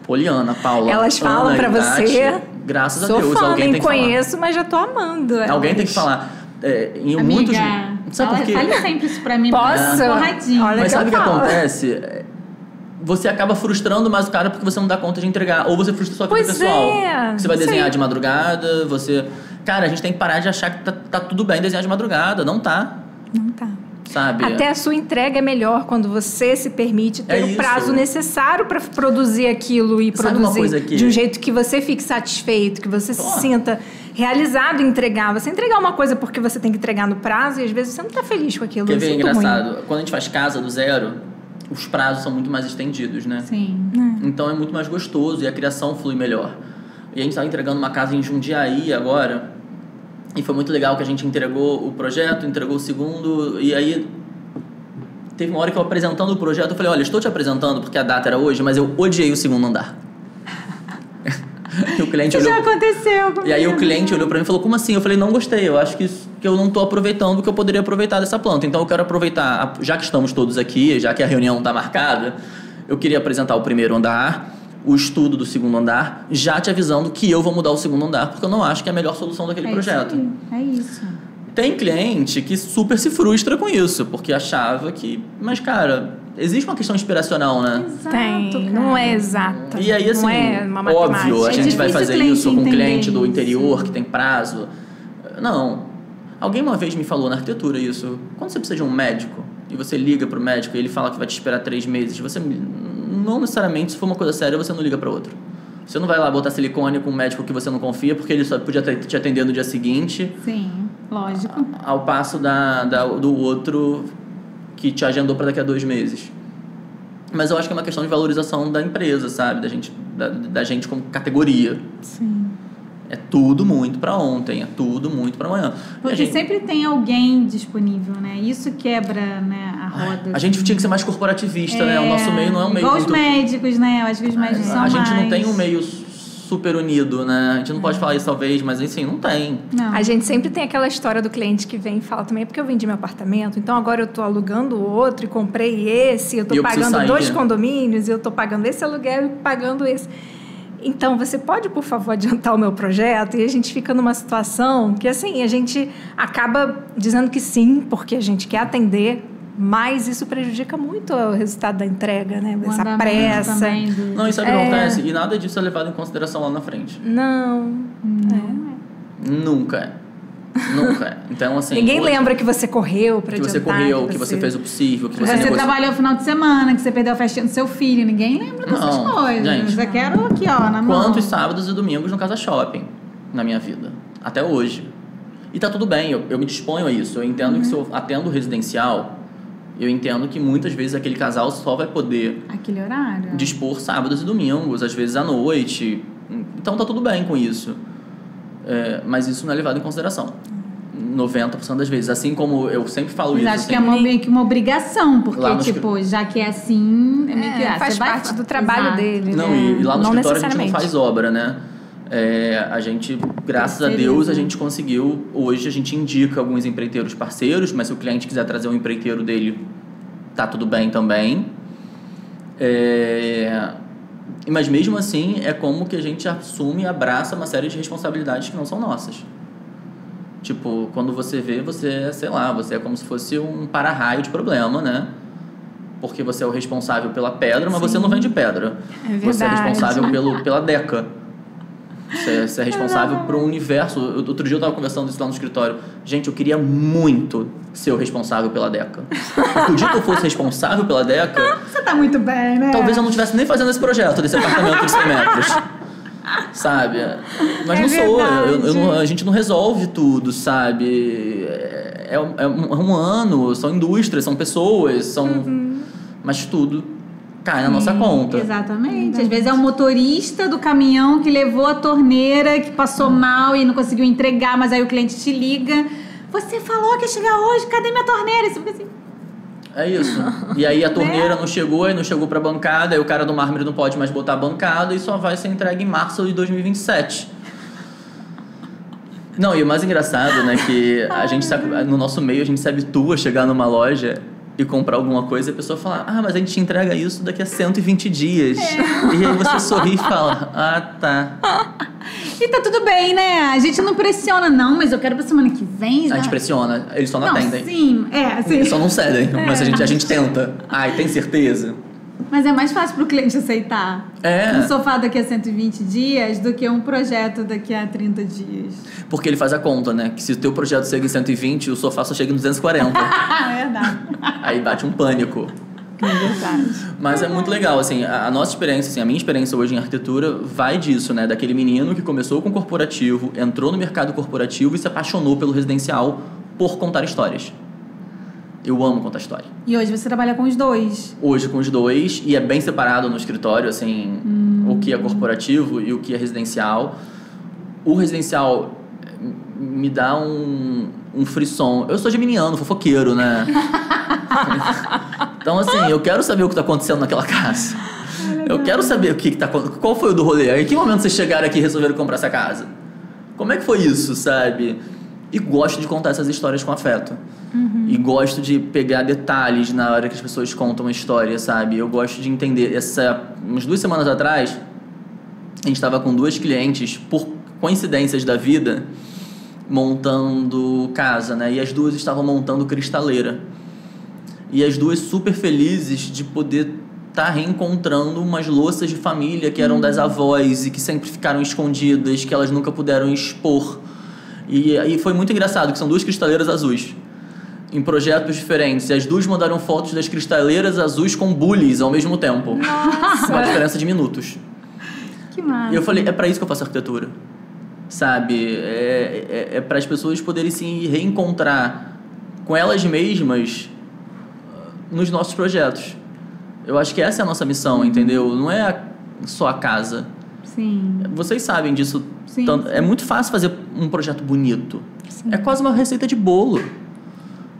Poliana, Paula, Elas falam Ana pra e Tati, você. graças a Sou Deus, fã, alguém nem tem que conheço, mas já tô amando. Alguém tem que falar. Em Amiga, muitos... Sabe por quê? fale sempre isso pra mim. Posso? Porradinho. Olha, Mas sabe o que falo. acontece? Você acaba frustrando mais o cara porque você não dá conta de entregar. Ou você frustra sua vida Pois pessoal. é. Você vai Isso desenhar aí. de madrugada, você... Cara, a gente tem que parar de achar que tá tudo bem desenhar de madrugada. Não tá. Não tá. Sabe? Até a sua entrega é melhor quando você se permite ter o isso. prazo necessário para produzir aquilo e Sabe uma coisa produzir que- de um jeito que você fique satisfeito, que você se sinta realizado em entregar. Você entregar uma coisa porque você tem que entregar no prazo e às vezes você não tá feliz com aquilo. Quer Eu ver sinto engraçado? muito. Quando a gente faz casa do zero, os prazos são muito mais estendidos, né? Sim. Então é muito mais gostoso e a criação flui melhor. E a gente estava entregando uma casa em Jundiaí agora, e foi muito legal que a gente entregou o projeto, entregou o segundo, e aí teve uma hora que eu apresentando o projeto, eu falei, olha, estou te apresentando porque a data era hoje, mas eu odiei o segundo andar. E o cliente Isso olhou... já aconteceu comigo. E aí o cliente olhou pra mim e falou, como assim? Eu falei, não gostei, eu acho que eu não tô aproveitando o que eu poderia aproveitar dessa planta. Então eu quero aproveitar, já que estamos todos aqui, já que a reunião tá marcada, eu queria apresentar o primeiro andar, o estudo do segundo andar, já te avisando que eu vou mudar o segundo andar, porque eu não acho que é a melhor solução daquele projeto. Isso aí, é isso. Tem cliente que super se frustra com isso, porque achava que... Mas, cara, existe uma questão inspiracional, né? Exato, Tem, cara. não é exata. E aí, assim, não é uma óbvio, matemática. a gente vai difícil fazer o cliente isso com um entender cliente do isso. interior que tem prazo. Não. Alguém uma vez me falou na arquitetura isso. Quando você precisa de um médico e você liga pro médico e ele fala que vai te esperar 3 meses, você não necessariamente, se for uma coisa séria, você não liga para outro. Você não vai lá botar silicone com um médico que você não confia porque ele só podia te atender no dia seguinte. Sim, lógico. Ao passo do outro que te agendou para daqui a 2 meses. Mas eu acho que é uma questão de valorização da empresa, sabe? Da gente como categoria. Sim. É tudo muito para ontem, é tudo muito para amanhã. Porque sempre tem alguém disponível, né? Isso quebra, né, a roda. A gente tinha que ser mais corporativista, né? O nosso meio não é um meio igual muito... os médicos, né? Eu acho que os médicos são A gente mais... não tem um meio super unido, né? A gente não pode falar isso talvez, mas assim, não tem. Não. A gente sempre tem aquela história do cliente que vem e fala também, é porque eu vendi meu apartamento, então agora eu tô alugando o outro e comprei esse, eu tô E eu preciso pagando sair. 2 condomínios, eu tô pagando esse aluguel e pagando esse. então, você pode, por favor, adiantar o meu projeto? E a gente fica numa situação que, assim, a gente acaba dizendo que sim, porque a gente quer atender, mas isso prejudica muito o resultado da entrega, né? Essa pressa. Não, isso é o que acontece. E nada disso é levado em consideração lá na frente. Não. Nunca é. Então, assim... Ninguém lembra que você correu para adiantar. Que você correu, que você fez o possível, que você trabalhou no final de semana, que você perdeu a festinha do seu filho. Ninguém lembra dessas coisas. Gente, eu quero aqui, ó, na mão. Quantos sábados e domingos no Casa Shopping na minha vida? Até hoje. E tá tudo bem, eu me disponho a isso. Eu entendo que se eu atendo residencial, eu entendo que muitas vezes aquele casal só vai poder... Aquele horário. Dispor sábados e domingos, às vezes à noite. Então tá tudo bem com isso. Mas isso não é levado em consideração 90% das vezes, assim como eu sempre falo isso. Mas acho que é meio que uma obrigação, porque já que é assim, faz parte do trabalho dele. Não, né? E lá no escritório a gente não faz obra, né? A gente, graças a Deus, a gente conseguiu. Hoje a gente indica alguns empreiteiros parceiros, mas se o cliente quiser trazer um empreiteiro dele, tá tudo bem também. Mas mesmo assim, é como que a gente assume e abraça uma série de responsabilidades que não são nossas. Tipo, quando você vê, você é como se fosse um para-raio de problema, né? Porque você é o responsável pela pedra, mas você não vende pedra. Você é responsável pela deca. Você é responsável por um universo. Outro dia eu estava conversando isso lá no escritório. Gente, eu queria muito ser o responsável pela deca. Porque o dia que eu fosse responsável pela deca... Você tá muito bem, né? Talvez eu não estivesse nem fazendo esse projeto desse apartamento de 100 metros. Sabe? Mas não sou. A gente não resolve tudo, sabe? É um ano, são indústrias, são pessoas, mas tudo cai na nossa conta. Exatamente. Às vezes é o motorista do caminhão que levou a torneira, que passou mal e não conseguiu entregar, mas aí o cliente te liga. Você falou que ia chegar hoje, cadê minha torneira? E você fica assim... É isso. E aí a torneira não chegou, aí não chegou pra bancada, aí o cara do mármore não pode mais botar a bancada e só vai ser entregue em março de 2027. Não, e o mais engraçado, né, que a gente sabe, no nosso meio a gente se habitua a chegar numa loja e comprar alguma coisa e a pessoa fala, mas a gente te entrega isso daqui a 120 dias. E aí você sorri e fala, tá. E tá tudo bem, né? A gente não pressiona, não, mas eu quero pra semana que vem. A gente pressiona, eles só não atendem. Sim. Eles só não cedem, mas a gente tenta. Tem certeza? Mas é mais fácil pro cliente aceitar um sofá daqui a 120 dias do que um projeto daqui a 30 dias. Porque ele faz a conta, né? Que se o teu projeto chega em 120, o sofá só chega em 240. Verdade. Aí bate um pânico. É verdade. Mas é muito legal, assim, a nossa experiência, assim, a minha experiência hoje em arquitetura vai disso, né? Daquele menino que começou com corporativo, entrou no mercado corporativo e se apaixonou pelo residencial por contar histórias. Eu amo contar história. E hoje você trabalha com os dois? Hoje com os dois, e é bem separado no escritório, assim, o que é corporativo e o que é residencial. O residencial me dá um frisson. Eu sou geminiano, fofoqueiro, né? Então, assim, eu quero saber o que está acontecendo naquela casa. Eu quero saber o que está acontecendo. Qual foi o do rolê? Em que momento vocês chegaram aqui e resolveram comprar essa casa? Como é que foi isso, sabe? E gosto de contar essas histórias com afeto. E gosto de pegar detalhes na hora que as pessoas contam uma história, sabe? Eu gosto de entender. Umas 2 semanas atrás, a gente estava com 2 clientes, por coincidências da vida, montando casa, né? E as 2 estavam montando cristaleira. E as 2 super felizes de poder estar reencontrando umas louças de família que eram das avós e que sempre ficaram escondidas, que elas nunca puderam expor. E foi muito engraçado, que são 2 cristaleiras azuis, em projetos diferentes. E as 2 mandaram fotos das cristaleiras azuis com bullies ao mesmo tempo. Nossa! Uma diferença de minutos. Que massa. E eu falei, é pra isso que eu faço arquitetura. Sabe? É para as pessoas poderem se reencontrar com elas mesmas nos nossos projetos. Eu acho que essa é a nossa missão, entendeu? Não é só a casa. Sim. Vocês sabem disso. Sim. É muito fácil fazer um projeto bonito. Sim. É quase uma receita de bolo.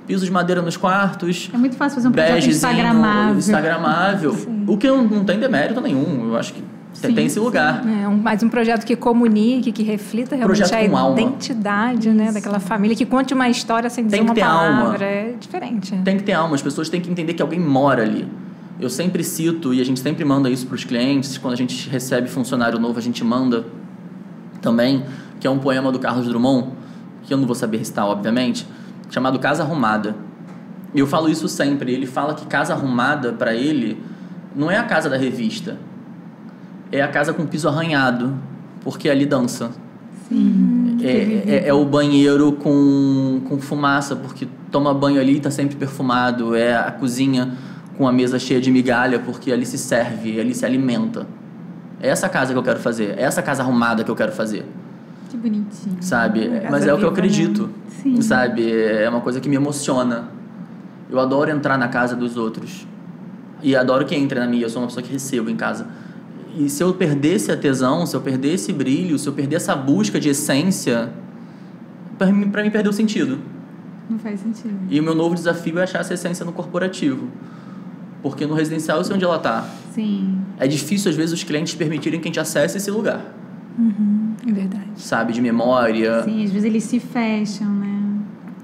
Piso de madeira nos quartos. É muito fácil fazer um projeto instagramável. Sim. O que não tem demérito nenhum. Eu acho que tem esse lugar. Mas um projeto que comunique, que reflita realmente a identidade, né, daquela família, que conte uma história sem dizer uma palavra. É diferente. Tem que ter alma. As pessoas têm que entender que alguém mora ali. Eu sempre cito, e a gente sempre manda isso para os clientes, quando a gente recebe funcionário novo, a gente manda também, que é um poema do Carlos Drummond, que eu não vou saber recitar, obviamente, chamado Casa Arrumada. E eu falo isso sempre. Ele fala que casa arrumada, para ele, não é a casa da revista. É a casa com piso arranhado, porque ali dança. Sim. É o banheiro com fumaça, porque toma banho ali e está sempre perfumado. É a cozinha com a mesa cheia de migalha, porque ali se serve, ali se alimenta. É essa casa que eu quero fazer. É essa casa arrumada que eu quero fazer. Que bonitinho. Sabe? Mas é o que eu acredito. Sim. Sabe? É uma coisa que me emociona. Eu adoro entrar na casa dos outros. E adoro que entre na minha. Eu sou uma pessoa que recebo em casa. E se eu perdesse a tesão, se eu perdesse esse brilho, se eu perder essa busca de essência, pra mim perdeu sentido. Não faz sentido. E o meu novo desafio é achar essa essência no corporativo. Porque no residencial eu sei onde ela tá. Sim. É difícil, às vezes, os clientes permitirem que a gente acesse esse lugar. É verdade. Sabe? De memória. Sim, às vezes eles se fecham, né?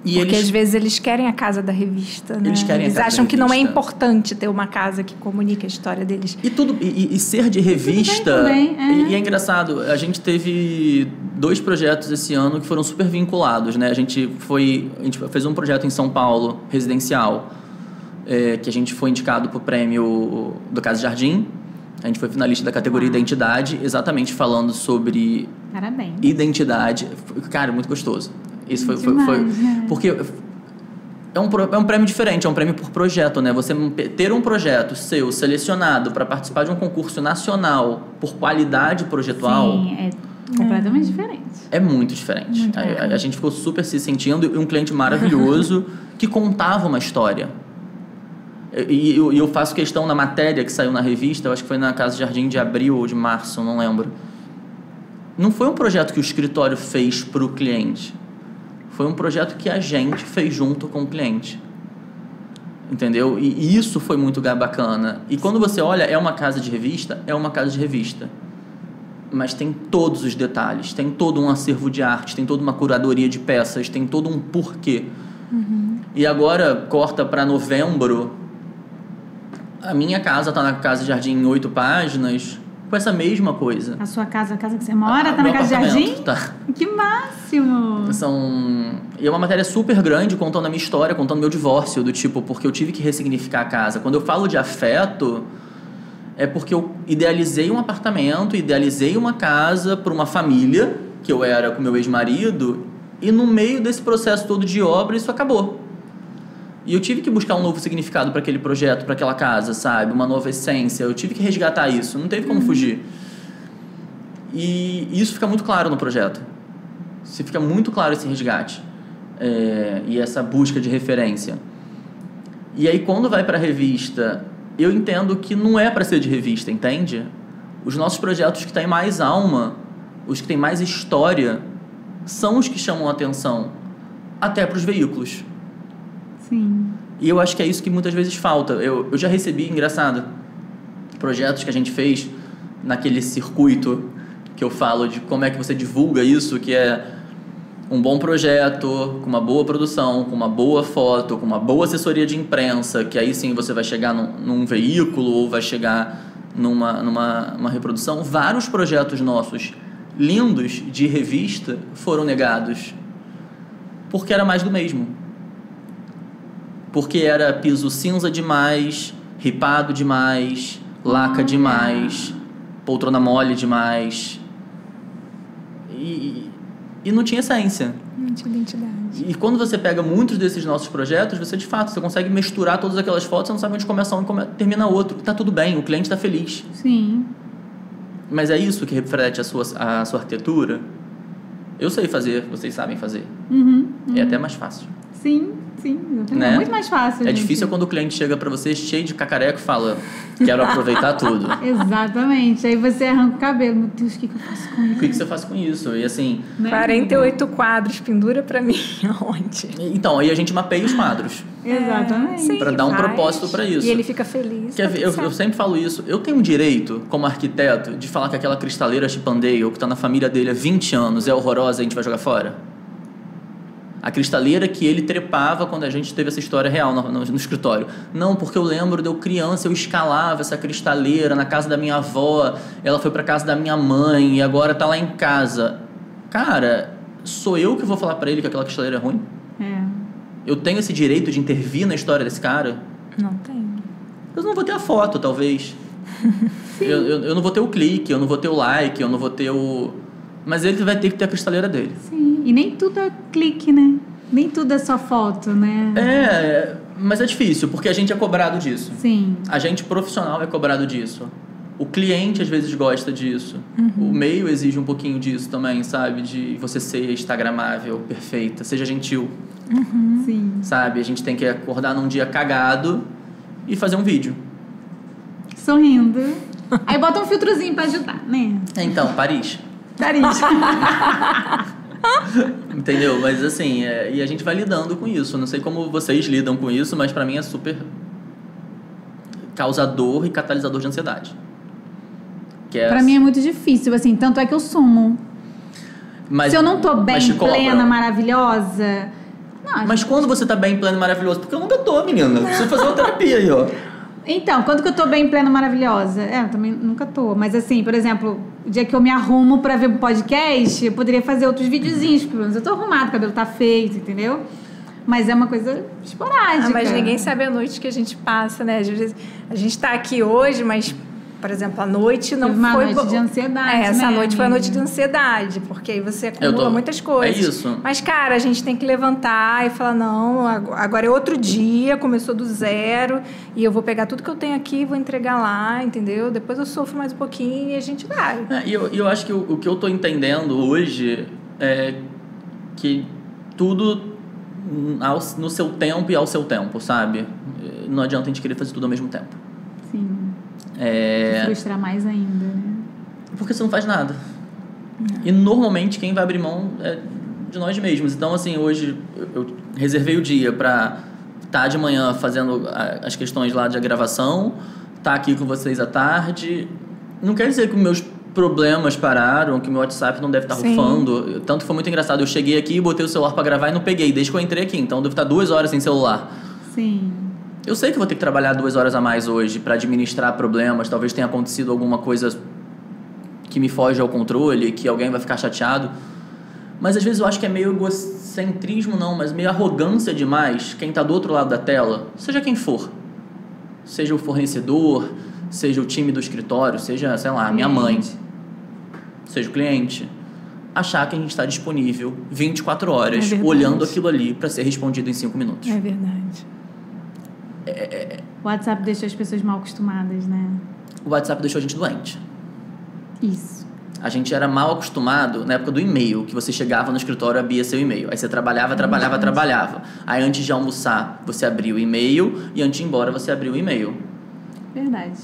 E Porque às vezes eles querem a casa da revista, né? Eles querem a casa acham da que não é revista. importante ter uma casa que comunique a história deles. E ser de revista. também, E é engraçado, a gente teve 2 projetos esse ano que foram super vinculados, né? A gente fez um projeto em São Paulo, residencial, que a gente foi indicado para o prêmio do Casa Jardim. A gente foi finalista da categoria Identidade, exatamente falando sobre Parabéns. identidade. Cara, muito gostoso. Isso foi porque é um prêmio diferente, é um prêmio por projeto, né? Você ter um projeto seu selecionado para participar de um concurso nacional por qualidade projetual. Sim, é completamente diferente. É muito diferente. A gente ficou super se sentindo, e um cliente maravilhoso que contava uma história. E eu faço questão na matéria que saiu na revista, eu acho que foi na Casa Jardim de abril ou de março, não lembro. Não foi um projeto que o escritório fez para o cliente. Foi um projeto que a gente fez junto com o cliente. Entendeu? E isso foi muito bacana. E quando você olha, é uma casa de revista? É uma casa de revista. Mas tem todos os detalhes. Tem todo um acervo de arte, tem toda uma curadoria de peças, tem todo um porquê. E agora, corta para novembro, a minha casa está na Casa Jardim em 8 páginas, com essa mesma coisa. A sua casa, a casa que você mora, tá Meu na Casa apartamento, Jardim? tá. Que máximo! E é uma matéria super grande, contando a minha história, contando meu divórcio, do tipo, porque eu tive que ressignificar a casa. Quando eu falo de afeto, é porque eu idealizei um apartamento, idealizei uma casa para uma família, que eu era com meu ex-marido, e no meio desse processo todo de obra, isso acabou. E eu tive que buscar um novo significado para aquele projeto, para aquela casa, sabe? Uma nova essência. Eu tive que resgatar isso. Não teve como fugir. E isso fica muito claro no projeto. Fica muito claro esse resgate. E essa busca de referência. E aí, quando vai para a revista, eu entendo que não é para ser de revista, entende? Os nossos projetos que têm mais alma, os que têm mais história, são os que chamam a atenção. Até para os veículos. Sim. E eu acho que é isso que muitas vezes falta. Eu já recebi, engraçado, projetos que a gente fez naquele circuito que eu falo de como é que você divulga isso, que é um bom projeto, com uma boa produção, com uma boa foto, com uma boa assessoria de imprensa, que aí sim você vai chegar num veículo ou vai chegar numa reprodução. Vários projetos nossos lindos de revista foram negados porque era mais do mesmo. Porque era piso cinza demais, ripado demais, laca demais, poltrona mole demais. E não tinha essência. Não tinha identidade. E quando você pega muitos desses nossos projetos, você de fato, você consegue misturar todas aquelas fotos, você não sabe onde começa um e termina outro. Tá tudo bem, o cliente tá feliz. Sim. Mas é isso que reflete a sua arquitetura? Eu sei fazer, vocês sabem fazer. É até mais fácil. Sim, né? É muito mais fácil. É gente. difícil quando o cliente chega pra você cheio de cacareco e fala, quero aproveitar tudo. Exatamente. Aí você arranca o cabelo. Meu Deus, o que eu faço com isso? O que você faz com isso? E assim... Né? 48 quadros, pendura pra mim aonde? Então, aí a gente mapeia os quadros. Exatamente. Sim, Pra dar um faz. propósito pra isso. E ele fica feliz. Quer ver? Eu sempre falo isso. Eu tenho um direito, como arquiteto, de falar que aquela cristaleira Chippendale, que tá na família dele há 20 anos, é horrorosa e a gente vai jogar fora? a cristaleira que ele trepava quando a gente teve essa história real no escritório. Não, porque eu lembro de eu criança, eu escalava essa cristaleira na casa da minha avó, ela foi pra casa da minha mãe e agora tá lá em casa. Cara, sou eu que vou falar pra ele que aquela cristaleira é ruim? Eu tenho esse direito de intervir na história desse cara? Não tenho. Eu não vou ter a foto, talvez. eu não vou ter o clique, eu não vou ter o like, eu não vou ter o... Mas ele vai ter que ter a cristaleira dele. Sim, e nem tudo é clique, né? Nem tudo é só foto, né? Mas é difícil, porque a gente é cobrado disso. Sim. A gente profissional é cobrado disso. O cliente, às vezes, gosta disso. O meio exige um pouquinho disso também, sabe? De você ser instagramável, perfeita, seja gentil. Sim. Sabe? A gente tem que acordar num dia cagado e fazer um vídeo. Sorrindo. Aí bota um filtrozinho pra ajudar, né? Então, Paris. Entendeu? Mas assim, e a gente vai lidando com isso. Não sei como vocês lidam com isso, mas pra mim é super causador e catalisador de ansiedade. Pra mim é muito difícil, assim, tanto é que eu sumo. Mas, se eu não tô bem, plena, maravilhosa... Não, mas quando você tá bem, plena e maravilhosa? Porque eu nunca tô, menina. Preciso fazer uma terapia aí, ó. Então, quando que eu tô bem, plena, maravilhosa? Eu também nunca tô. Mas assim, por exemplo, o dia que eu me arrumo pra ver um podcast, eu poderia fazer outros videozinhos. Pelo menos eu tô arrumada, o cabelo tá feito, entendeu? Mas é uma coisa esporádica. Mas ninguém sabe a noite que a gente passa, né? Às vezes, a gente tá aqui hoje, mas... Por exemplo, a noite não foi... Uma noite de ansiedade, essa né, noite foi a amiga? noite de ansiedade, porque aí você acumula muitas coisas. É isso. Mas, cara, a gente tem que levantar e falar, não, agora é outro dia, começou do zero, e eu vou pegar tudo que eu tenho aqui e vou entregar lá, entendeu? Depois eu sofro mais um pouquinho e a gente vai. E eu acho que o que eu tô entendendo hoje é que tudo no seu tempo e ao seu tempo, sabe? Não adianta a gente querer fazer tudo ao mesmo tempo. Sim. Frustrar mais ainda, né? Porque você não faz nada. E normalmente quem vai abrir mão é de nós mesmos. Então, assim, hoje eu reservei o dia pra estar de manhã fazendo as questões lá de gravação, estar aqui com vocês à tarde. Não quer dizer que meus problemas pararam, que meu WhatsApp não deve estar rufando. Tanto que foi muito engraçado. Eu cheguei aqui, botei o celular pra gravar e não peguei, desde que eu entrei aqui. Então, eu devo estar 2 horas sem celular. Sim. Eu sei que vou ter que trabalhar 2 horas a mais hoje para administrar problemas. Talvez tenha acontecido alguma coisa que me foge ao controle, que alguém vai ficar chateado. Mas às vezes eu acho que é meio egocentrismo, não, mas meio arrogância demais quem tá do outro lado da tela, seja quem for. Seja o fornecedor, seja o time do escritório, seja, sei lá, a minha mãe. Seja o cliente. Achar que a gente está disponível 24 horas, olhando aquilo ali para ser respondido em 5 minutos. É verdade. O WhatsApp deixou as pessoas mal acostumadas, né? O WhatsApp deixou a gente doente. Isso. A gente era mal acostumado na época do e-mail, que você chegava no escritório e abria seu e-mail. Aí você trabalhava. Aí antes de almoçar, você abria o e-mail e antes de ir embora, você abria o e-mail. Verdade.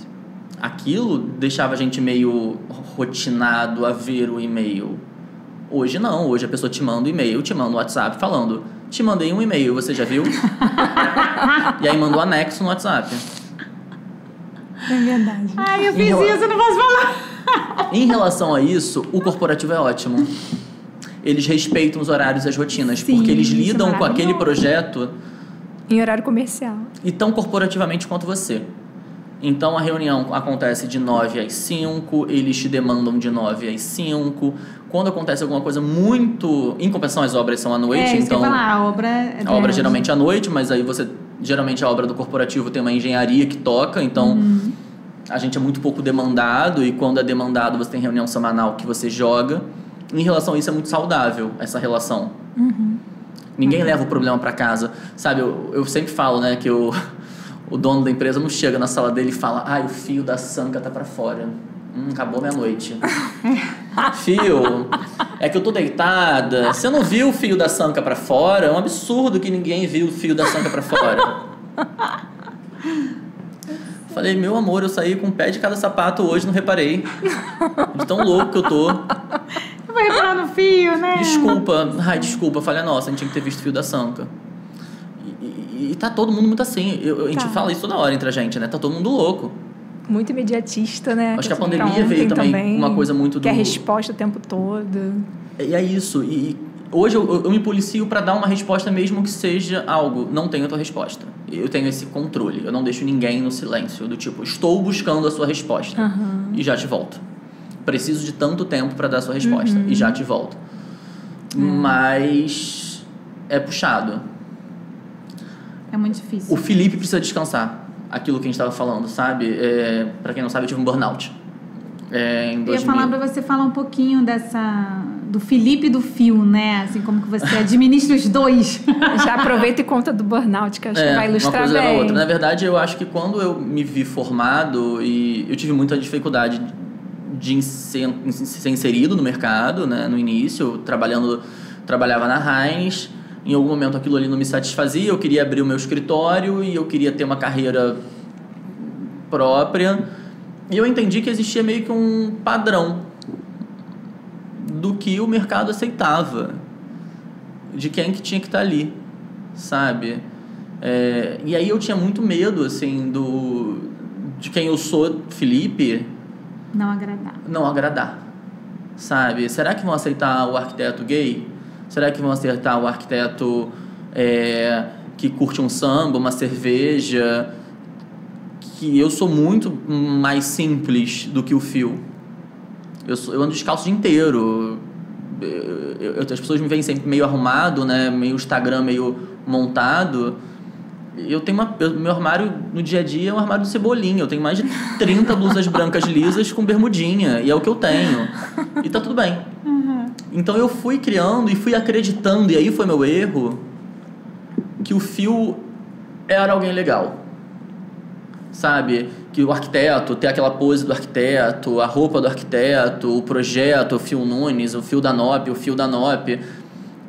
Aquilo deixava a gente meio rotinado a ver o e-mail. Hoje não. Hoje a pessoa te manda o e-mail, te manda o WhatsApp falando... Te mandei um e-mail, você já viu? E aí mandou anexo no WhatsApp. É verdade. Ai, eu fiz isso, eu não posso falar. Em relação a isso, o corporativo é ótimo. Eles respeitam os horários e as rotinas, Sim, porque eles lidam com aquele projeto... Em horário comercial. E tão corporativamente quanto você. Então, a reunião acontece de 9 às 5, eles te demandam de 9 às 5... Quando acontece alguma coisa muito... Em compensação, as obras são à noite, então... Isso falar, a obra geralmente é à noite, mas aí você... Geralmente a obra do corporativo tem uma engenharia que toca, então... A gente é muito pouco demandado, e quando é demandado, você tem reunião semanal que você joga. Em relação a isso, é muito saudável, essa relação. Ninguém leva o problema pra casa. Sabe, eu sempre falo, né, que o dono da empresa não chega na sala dele e fala: o fio da sanca tá pra fora. Acabou meia-noite. Fio, é que eu tô deitada. Você não viu o fio da sanca pra fora? É um absurdo que ninguém viu o fio da sanca pra fora. Falei, meu amor, eu saí com o pé de cada sapato hoje, não reparei. De tão louco que eu tô. Eu vou reparar no fio, né? Desculpa. Falei, nossa, a gente tinha que ter visto o fio da sanca. E tá todo mundo muito assim. A gente fala isso toda hora entre a gente, né? Tá todo mundo louco. Muito imediatista, né? Acho que a pandemia veio também uma coisa muito que é a resposta o tempo todo. E é isso. E Hoje eu me policio para dar uma resposta mesmo que seja algo. Não tenho a tua resposta. Eu tenho esse controle. Eu não deixo ninguém no silêncio. Do tipo, estou buscando a sua resposta. E já te volto. Preciso de tanto tempo para dar a sua resposta. E já te volto. Mas é puxado. É muito difícil. O Felipe precisa descansar. Aquilo que a gente estava falando, sabe? Para quem não sabe, eu tive um burnout. Em 2000. Eu ia falar para você falar um pouquinho do Felipe e do Fio, né? Assim, como que você administra os dois. Já aproveita e conta do burnout, que acho que vai ilustrar uma coisa bem. leva a outra. Na verdade, eu acho que quando eu me vi formado, e eu tive muita dificuldade de ser inserido no mercado, né? No início, trabalhava na Heinz. Em algum momento aquilo ali não me satisfazia, eu queria abrir o meu escritório e eu queria ter uma carreira própria. E eu entendi que existia meio que um padrão do que o mercado aceitava, de quem que tinha que estar ali, sabe? E aí eu tinha muito medo, assim, de quem eu sou, Felipe... Não agradar, sabe? Será que vão aceitar o arquiteto gay? Será que vão aceitar o arquiteto que curte um samba, uma cerveja? Que eu sou muito mais simples do que o Fio. Eu ando descalço o dia inteiro. As pessoas me veem sempre meio arrumado, né? Meio Instagram, meio montado. Eu tenho meu armário no dia a dia é um armário de Cebolinha. Eu tenho mais de 30 blusas brancas lisas com bermudinha. E é o que eu tenho. E tá tudo bem. Então eu fui criando e fui acreditando, e aí foi meu erro, que o Fio era alguém legal. Sabe? Que o arquiteto, ter aquela pose do arquiteto, a roupa do arquiteto, o projeto, o Fio Nunes, o Fio da NOP, o Fio da NOP.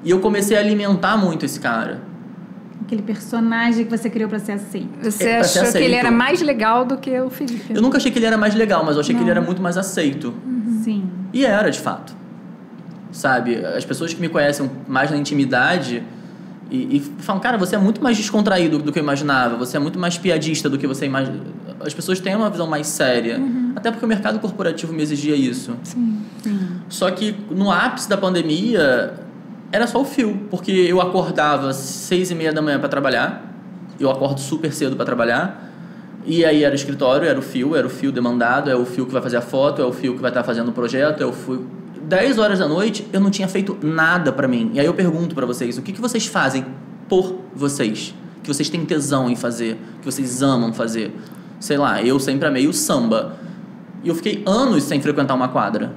E eu comecei a alimentar muito esse cara. Aquele personagem que você criou para ser aceito. Você achou que ele era mais legal do que o Felipe? Eu nunca achei que ele era mais legal, mas eu achei que ele era muito mais aceito. Sim. E era, de fato. Sabe? As pessoas que me conhecem mais na intimidade e falam, cara, você é muito mais descontraído do que eu imaginava, você é muito mais piadista do que você imagina. As pessoas têm uma visão mais séria. Até porque o mercado corporativo me exigia isso. Sim. Só que no ápice da pandemia era só o Fio, porque eu acordava 6:30 da manhã para trabalhar, eu acordo super cedo para trabalhar, e aí era o escritório, era o Fio demandado, é o Fio que vai fazer a foto, é o Fio que vai estar fazendo o projeto, é o Fio... 10 horas da noite, eu não tinha feito nada pra mim. E aí eu pergunto pra vocês, o que vocês fazem por vocês? Que vocês têm tesão em fazer? Que vocês amam fazer? Sei lá, eu sempre amei o samba. E eu fiquei anos sem frequentar uma quadra.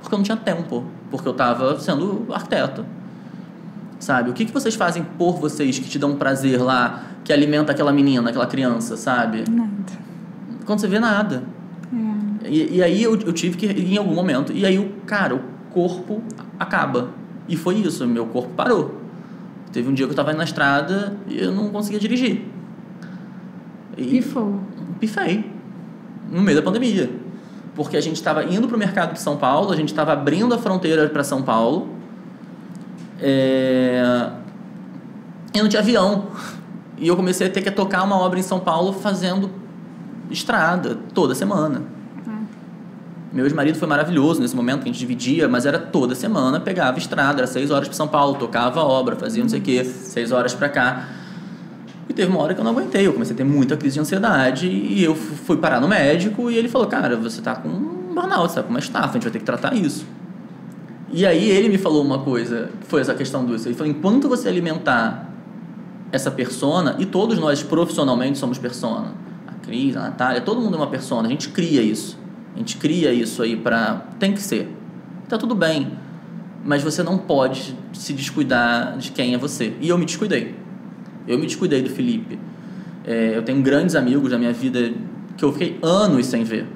Porque eu não tinha tempo. Porque eu tava sendo arquiteto. Sabe? O que vocês fazem por vocês que te dão prazer lá, que alimenta aquela menina, aquela criança, sabe? Nada. Quando você vê nada. E aí eu tive que ir em algum momento. E aí, o corpo acaba. E foi isso, meu corpo parou. Teve um dia que eu tava indo na estrada e eu não conseguia dirigir. Pifei. No meio da pandemia. Porque a gente estava indo pro mercado de São Paulo, a gente estava abrindo a fronteira para São Paulo. Eu não tinha avião. E eu comecei a ter que tocar uma obra em São Paulo fazendo estrada toda semana. Meu ex-marido foi maravilhoso nesse momento, que a gente dividia, mas era toda semana, pegava estrada, era 6 horas para São Paulo, tocava a obra, fazia não sei o quê, 6 horas para cá. E teve uma hora que eu não aguentei, eu comecei a ter muita crise de ansiedade e eu fui parar no médico e ele falou, cara, você tá com um burnout, você tá com uma estafa, a gente vai ter que tratar isso. E aí ele me falou uma coisa, que foi essa questão do... Ele falou, enquanto você alimentar essa persona, e todos nós profissionalmente somos persona, a Cris, a Natália, todo mundo é uma persona, a gente cria isso. A gente cria isso aí pra... Tem que ser. Tá tudo bem. Mas você não pode se descuidar de quem é você. E eu me descuidei. Eu me descuidei do Felipe. Eu tenho grandes amigos da minha vida que eu fiquei anos sem ver.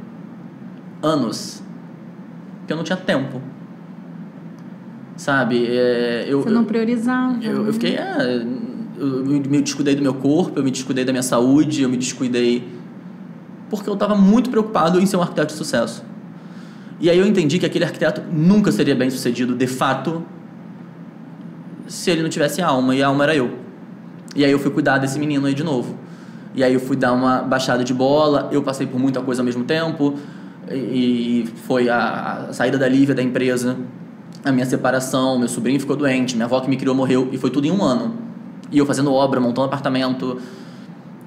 Anos. Porque eu não tinha tempo. Sabe? Você não priorizava. Eu fiquei... eu me descuidei do meu corpo, eu me descuidei da minha saúde, eu me descuidei... Porque eu estava muito preocupado em ser um arquiteto de sucesso. E aí eu entendi que aquele arquiteto nunca seria bem sucedido, de fato, se ele não tivesse alma, e a alma era eu. E aí eu fui cuidar desse menino aí de novo. E aí eu fui dar uma baixada de bola, eu passei por muita coisa ao mesmo tempo, e foi a saída da Lívia da empresa, a minha separação, meu sobrinho ficou doente, minha avó que me criou morreu, e foi tudo em 1 ano. E eu fazendo obra, montando apartamento,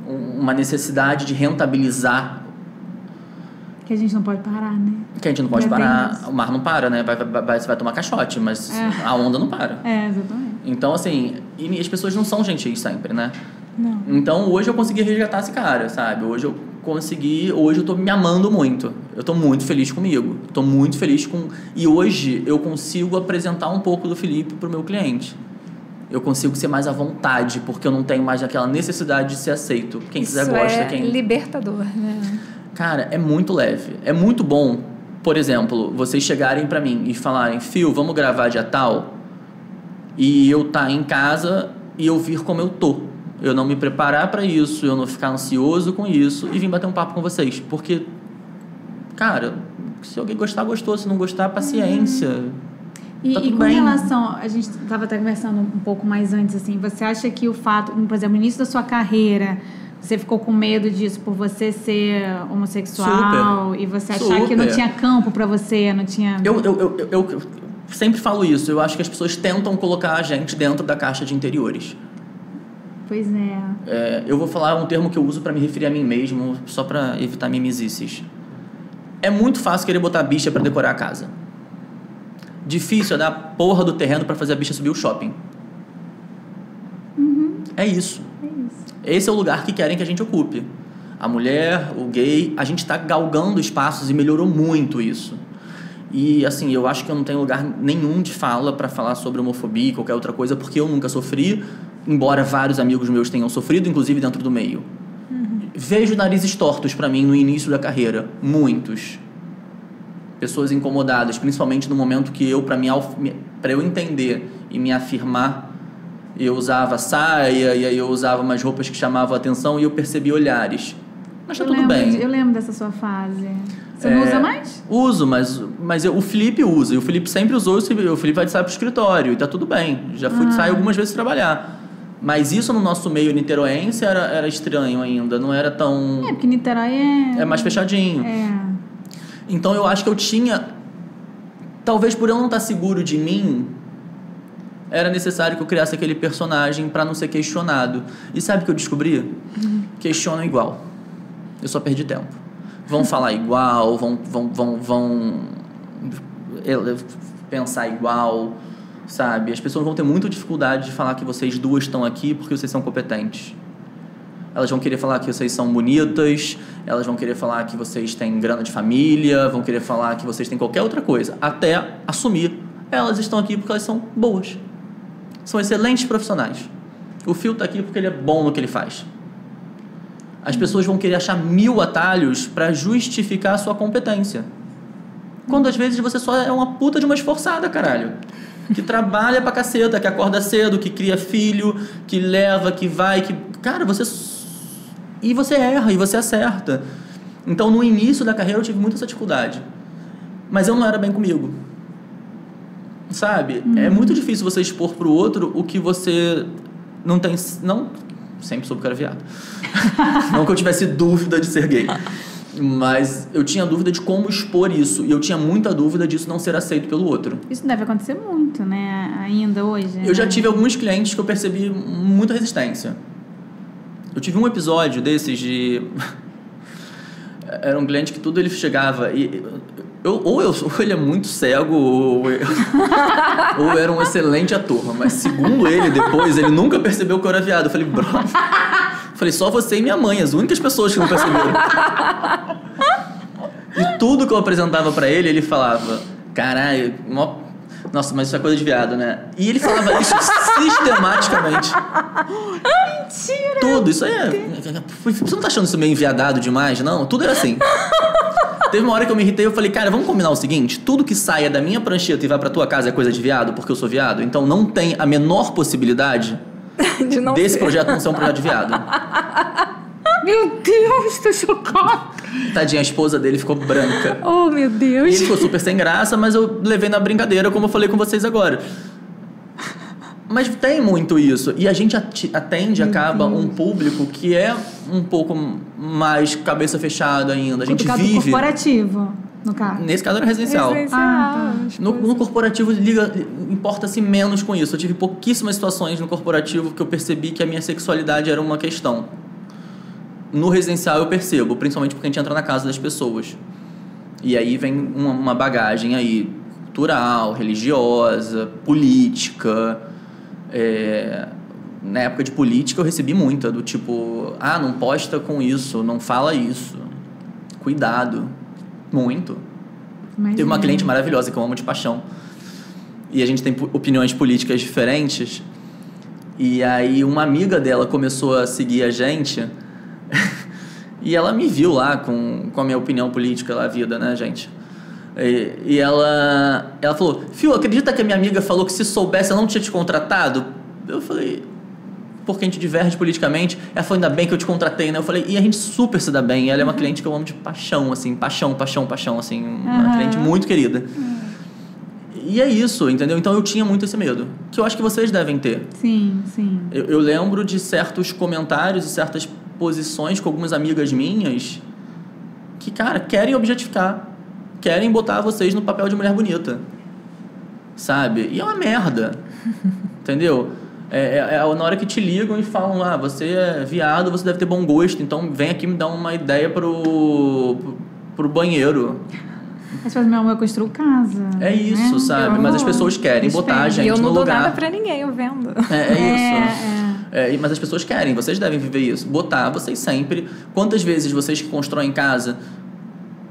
uma necessidade de rentabilizar. Que a gente não pode parar, né? Que a gente não pode parar, o mar não para, né? Você vai tomar caixote, mas a onda não para. Exatamente. Então, assim, e as pessoas não são gentis sempre, né? Não. Então, hoje eu consegui resgatar esse cara, sabe? Hoje eu tô me amando muito. Eu tô muito feliz comigo. Tô muito feliz com... E hoje eu consigo apresentar um pouco do Felipe pro meu cliente. Eu consigo ser mais à vontade, porque eu não tenho mais aquela necessidade de ser aceito. Quem quiser gosta. Isso é libertador, né? Cara, é muito leve. É muito bom, por exemplo, vocês chegarem pra mim e falarem: Fio, vamos gravar dia tal? E eu tá em casa e eu vir como eu tô. Eu não me preparar pra isso, eu não ficar ansioso com isso e vim bater um papo com vocês. Porque, cara, se alguém gostar, gostou. Se não gostar, paciência. E com relação, a gente estava até conversando um pouco mais antes, assim, você acha que o fato, por exemplo, no início da sua carreira, você ficou com medo disso por você ser homossexual? Super. E você achar que não tinha campo pra você, não tinha... Eu sempre falo isso, eu acho que as pessoas tentam colocar a gente dentro da caixa de interiores. Pois é. Eu vou falar um termo que eu uso pra me referir a mim mesmo, só pra evitar mimisices. É muito fácil querer botar bicha pra decorar a casa. Difícil é dar a porra do terreno pra fazer a bicha subir o shopping. É isso. Esse é o lugar que querem que a gente ocupe. A mulher, o gay, a gente tá galgando espaços e melhorou muito isso. E, assim, eu acho que eu não tenho lugar nenhum de fala pra falar sobre homofobia e qualquer outra coisa, porque eu nunca sofri, embora vários amigos meus tenham sofrido, inclusive dentro do meio. Vejo narizes tortos pra mim no início da carreira. Muitos. Pessoas incomodadas, principalmente no momento que eu, pra eu entender e me afirmar, eu usava saia e aí eu usava umas roupas que chamavam a atenção e eu percebi olhares. Mas tá tudo bem. Eu lembro dessa sua fase. Você não usa mais? Uso, mas o Felipe usa. E o Felipe sempre usou. O Felipe vai de saia pro escritório e tá tudo bem. Já fui de saia algumas vezes trabalhar. Mas isso no nosso meio niteroense era estranho ainda. Não era tão... Porque Niterói é mais fechadinho. Então eu acho que eu tinha... Talvez por eu não estar seguro de mim, era necessário que eu criasse aquele personagem pra não ser questionado. E sabe o que eu descobri? Questionam igual. Eu só perdi tempo. Vão falar igual, vão pensar igual, sabe? As pessoas vão ter muita dificuldade de falar que vocês duas estão aqui porque vocês são competentes. Elas vão querer falar que vocês são bonitas, elas vão querer falar que vocês têm grana de família, vão querer falar que vocês têm qualquer outra coisa, até assumir. Elas estão aqui porque elas são boas. São excelentes profissionais. O Fio tá aqui porque ele é bom no que ele faz. As pessoas vão querer achar 1000 atalhos para justificar a sua competência. Quando às vezes você só é uma puta de uma esforçada, caralho. Que trabalha pra caceta, que acorda cedo, que cria filho, que leva, que vai, que... Cara, e você erra, e você acerta. Então, no início da carreira, eu tive muita essa dificuldade. Mas eu não era bem comigo. Sabe? É muito difícil você expor pro outro o que você não tem... Não, sempre soube que era viado. Não que eu tivesse dúvida de ser gay. Mas eu tinha dúvida de como expor isso. E eu tinha muita dúvida disso não ser aceito pelo outro. Isso deve acontecer muito, né? Ainda hoje. Eu já tive alguns clientes que eu percebi muita resistência. Eu tive um episódio desses de... Era um cliente que tudo ele chegava e... Ou ele é muito cego ou era um excelente ator. Mas segundo ele, depois, ele nunca percebeu que eu era viado. Eu falei, brother... Falei, só você e minha mãe, as únicas pessoas que não perceberam. E tudo que eu apresentava pra ele, ele falava, caralho, nossa, mas isso é coisa de viado, né? E ele falava isso sistematicamente. Mentira! Tudo, isso aí Você não tá achando isso meio enviadado demais, não? Tudo era assim. Teve uma hora que eu me irritei, eu falei, cara, vamos combinar o seguinte, tudo que saia da minha prancheta e vai pra tua casa é coisa de viado, porque eu sou viado, então não tem a menor possibilidade desse projeto não ser um projeto de viado. Meu Deus, tô chocada. Tadinha, a esposa dele ficou branca. Oh, meu Deus. E ele ficou super sem graça, mas eu levei na brincadeira, como eu falei com vocês agora. Mas tem muito isso. E a gente atende, acaba, um público que é um pouco mais cabeça fechada ainda. A gente vive... No corporativo, no caso. Nesse caso era residencial. No corporativo importa-se menos com isso. Eu tive pouquíssimas situações no corporativo que eu percebi que a minha sexualidade era uma questão. No residencial eu percebo, principalmente porque a gente entra na casa das pessoas. E aí vem uma bagagem aí cultural, religiosa, política. Na época de política eu recebi muita, do tipo, não posta com isso, não fala isso. Cuidado. Muito. Teve uma cliente maravilhosa que eu amo de paixão. E a gente tem opiniões políticas diferentes. E aí uma amiga dela começou a seguir a gente. E ela me viu lá com a minha opinião política da vida, né, gente? E ela falou, Fio, acredita que a minha amiga falou que se soubesse eu não tinha te contratado? Eu falei, porque a gente diverge politicamente. Ela falou, ainda bem que eu te contratei, né? Eu falei, e a gente super se dá bem. Ela é uma cliente que eu amo de paixão, assim, paixão, assim, uma cliente muito querida. E é isso, entendeu? Então eu tinha muito esse medo, que eu acho que vocês devem ter. Sim, sim. Eu lembro de certos comentários e certas posições com algumas amigas minhas que, cara, querem objetificar, querem botar vocês no papel de mulher bonita, sabe? E é uma merda, entendeu? Na hora que te ligam e falam, você é viado, você deve ter bom gosto, então vem aqui me dar uma ideia pro banheiro. Mas meu amor, eu construo casa. É isso, né? Sabe? Mas as pessoas querem botar a gente no lugar. E eu não dou nada pra ninguém, eu vendo. Isso. Mas as pessoas querem, vocês devem viver isso. Botar vocês sempre. Quantas vezes vocês que constroem casa,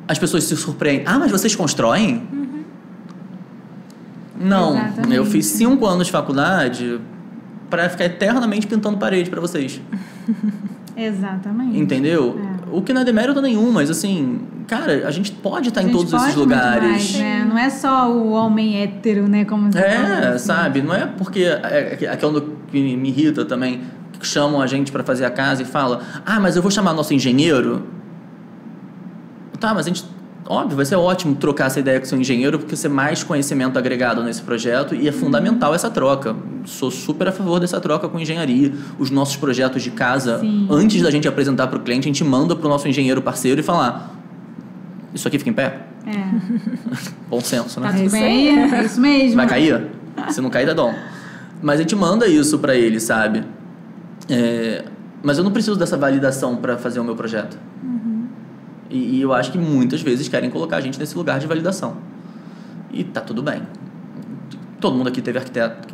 as pessoas se surpreendem. Mas vocês constroem? Não. Exatamente. Eu fiz 5 anos de faculdade pra ficar eternamente pintando parede pra vocês. Exatamente. Entendeu? O que não é demérito nenhum, mas assim, cara, a gente pode estar em todos esses lugares. Mais, né? Não é só o homem hétero, né? Como você fala, assim. Sabe? Não é porque aquilo que me irrita também, que chamam a gente pra fazer a casa e fala, mas eu vou chamar nosso engenheiro. Tá, mas a gente... Óbvio, vai ser ótimo trocar essa ideia com o seu engenheiro, porque você tem mais conhecimento agregado nesse projeto e é fundamental essa troca. Sou super a favor dessa troca com engenharia. Os nossos projetos de casa, antes da gente apresentar para o cliente, a gente manda para o nosso engenheiro parceiro e falar, isso aqui fica em pé? Bom senso, né? Tá tudo bem, é isso mesmo. Vai cair? Se não cair, dá dom. Mas a gente manda isso para ele, sabe? Mas eu não preciso dessa validação para fazer o meu projeto. E eu acho que muitas vezes querem colocar a gente nesse lugar de validação. E tá tudo bem. Todo mundo aqui teve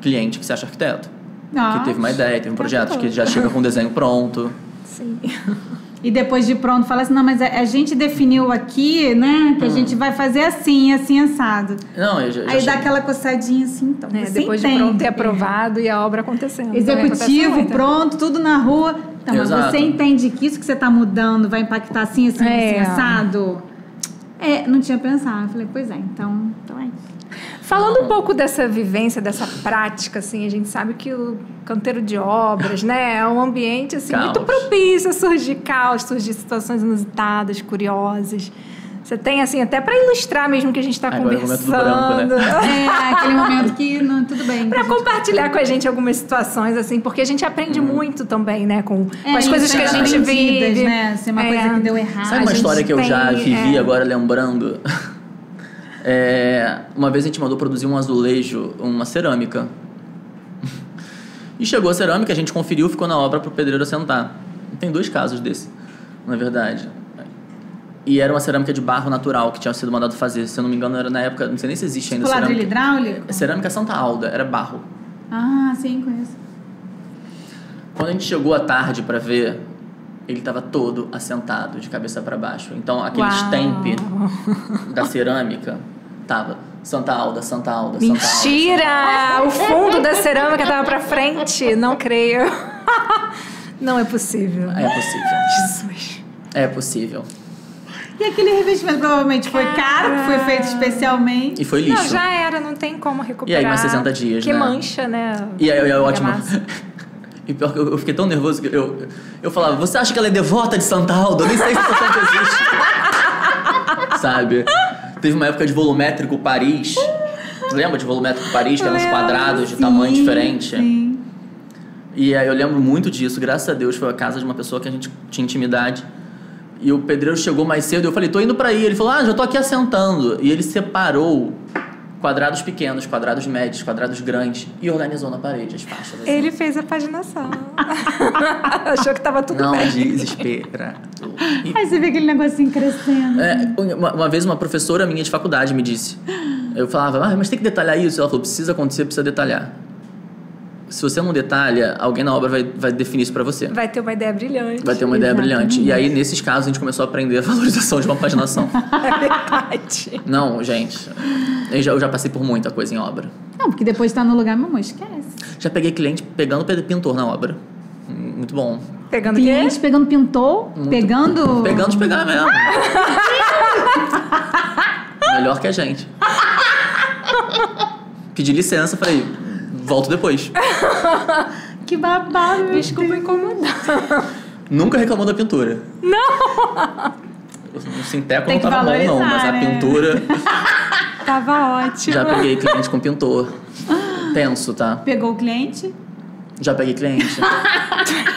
cliente que se acha arquiteto. Que teve uma ideia, teve um projeto, que já chega com o desenho pronto. Sim. E depois de pronto fala assim, não, mas a gente definiu aqui, né, que a gente vai fazer assim, assado. Não, aí dá aquela coçadinha assim, então. Depois de pronto e aprovado e a obra acontecendo. Executivo, pronto, tudo na rua. Então, mas você entende que isso que você está mudando vai impactar assim, assado? Não tinha pensado. Eu falei, pois é, então é isso. Falando um pouco dessa vivência, dessa prática, assim, a gente sabe que o canteiro de obras, né, é um ambiente, assim, muito propício a surgir caos, surgir situações inusitadas, curiosas. Você tem, assim, até para ilustrar mesmo que a gente está conversando. É o momento do branco, né? Aquele momento que tudo bem. Para compartilhar com a gente algumas situações, assim, porque a gente aprende muito também, né, com as coisas que a gente vive. Né? Se uma coisa que deu errado. Sabe uma história que eu já vivi agora lembrando? Uma vez a gente mandou produzir um azulejo, uma cerâmica. E chegou a cerâmica, a gente conferiu, ficou na obra para o pedreiro assentar. Tem 2 casos desse, na verdade. E era uma cerâmica de barro natural que tinha sido mandado fazer. Se eu não me engano, era na época... Não sei nem se existe ainda cerâmica. Ladrilho hidráulico? Cerâmica Santa Alda, era barro. Sim, conheço. Quando a gente chegou à tarde para ver, ele estava todo assentado, de cabeça para baixo. Então, aquele stamp da cerâmica tava Santa Alda, Santa Alda, Santa Alda. Mentira! O fundo da cerâmica tava para frente. Não creio. Não é possível. É possível. Jesus. É possível. E aquele revestimento provavelmente foi caro, foi feito especialmente. E foi lixo. Não, já era, não tem como recuperar. E aí, mais 60 dias, que né? mancha, né? E aí, ótimo. E pior que eu fiquei tão nervoso que eu falava, você acha que ela é devota de Santa Alda? Eu nem sei se essa santa existe. Sabe? Teve uma época de volumétrico Paris. Lembra de volumétrico Paris, que eram uns quadrados de tamanho diferente? Sim. E aí eu lembro muito disso. Graças a Deus foi a casa de uma pessoa que a gente tinha intimidade. E o pedreiro chegou mais cedo e eu falei, tô indo pra aí. Ele falou, já tô aqui assentando. E ele separou quadrados pequenos, quadrados médios, quadrados grandes e organizou na parede as faixas. Assim. Ele fez a paginação. Achou que tava tudo bem. Não, desesperado. Aí você vê aquele negocinho crescendo. Uma vez uma professora minha de faculdade me disse, eu falava, mas tem que detalhar isso. Ela falou, precisa acontecer, precisa detalhar. Se você não detalha, alguém na obra vai definir isso pra você. Vai ter uma ideia brilhante. Vai ter uma ideia brilhante. E aí, nesses casos, a gente começou a aprender a valorização de uma paginação. É verdade. Não, gente. Eu já passei por muita coisa em obra. Não, porque depois tá no lugar, meu amor, esquece. Já peguei cliente pegando pintor na obra. Muito bom. Pegando o quê? Cliente pegando pintor, pegando... Pegando de pegar mesmo. Melhor que a gente. Pedi licença, falei, volto depois. Que babado. Desculpa incomodar. Nunca reclamou da pintura. Não! O sinteco Tem não que tava bom, não. Mas a valorizar, né? pintura... Tava ótimo. Já peguei cliente com pintor. Tenso, tá? Pegou o cliente? Já peguei cliente.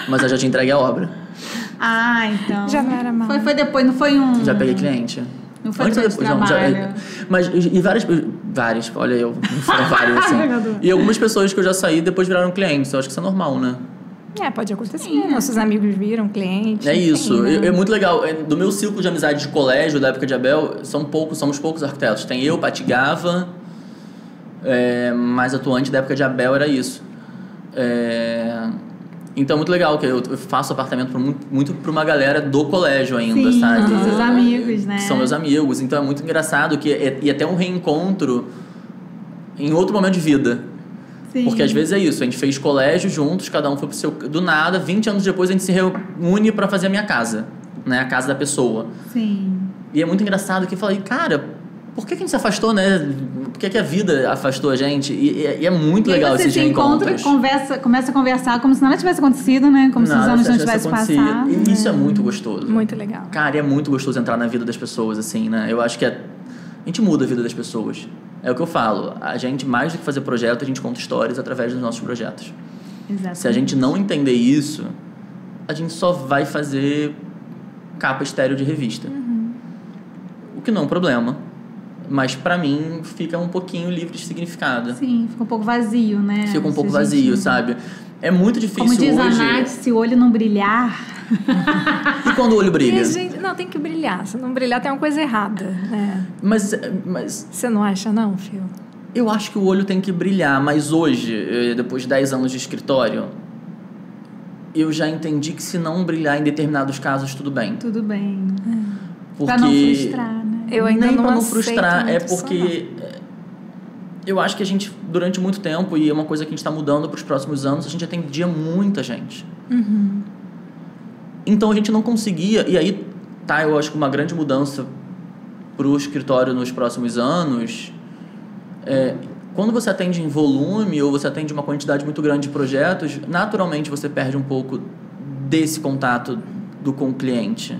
Mas eu já te entreguei a obra. Ah, então. Já não era mal. Foi depois, não foi um... Já peguei cliente. Não foi Antes ou depois depois? de trabalho. Mas e várias, olha eu, não foram várias assim. Ai, meu Deus. E algumas pessoas que eu já saí depois viraram clientes. Eu acho que isso é normal, né? Pode acontecer. Sim, Nossos amigos viram clientes. É isso. enfim, né? É muito legal. Do meu círculo de amizade de colégio, da época de Abel, somos poucos arquitetos. Tem eu, Pati Gava, mais atuante da época de Abel era isso. Então é muito legal que eu faço apartamento muito pra uma galera do colégio ainda, Sim, sabe? seus amigos, né? Que são meus amigos. Então é muito engraçado e até um reencontro em outro momento de vida. Sim. Porque às vezes é isso, a gente fez colégio juntos, cada um foi pro seu... Do nada, 20 anos depois a gente se reúne pra fazer a minha casa, né? A casa da pessoa. Sim. E é muito engraçado que eu falei, cara, por que a gente se afastou, né? Por que a vida afastou a gente? E é muito legal esses reencontros. Começa a conversar como se nada tivesse acontecido, né? Como se os anos não tivessem passado. E isso é muito gostoso. Muito legal. Cara, é muito gostoso entrar na vida das pessoas, assim, né? Eu acho que a gente muda a vida das pessoas. É o que eu falo. A gente, mais do que fazer projeto, a gente conta histórias através dos nossos projetos. Exatamente. Se a gente não entender isso, a gente só vai fazer capa estéreo de revista. O que não é um problema. Mas pra mim fica um pouquinho livre de significado. Sim, fica um pouco vazio, né? Fica um pouco vazio, sabe? É muito difícil como diz hoje... a Nath, se o olho não brilhar... E quando o olho brilha? E a gente, não, tem que brilhar. Se não brilhar, tem uma coisa errada, né? Mas Você não acha, não, Fio? eu acho que o olho tem que brilhar. Mas hoje, depois de 10 anos de escritório, eu já entendi que se não brilhar em determinados casos, tudo bem. Tudo bem. Porque... Pra não frustrar, né? Eu ainda Nem não pra não aceito frustrar, muito é porque eu acho que a gente, durante muito tempo, e é uma coisa que a gente está mudando para os próximos anos, a gente atendia muita gente. Então a gente não conseguia, e aí tá, eu acho que uma grande mudança para o escritório nos próximos anos, quando você atende em volume ou você atende uma quantidade muito grande de projetos, naturalmente você perde um pouco desse contato com o cliente.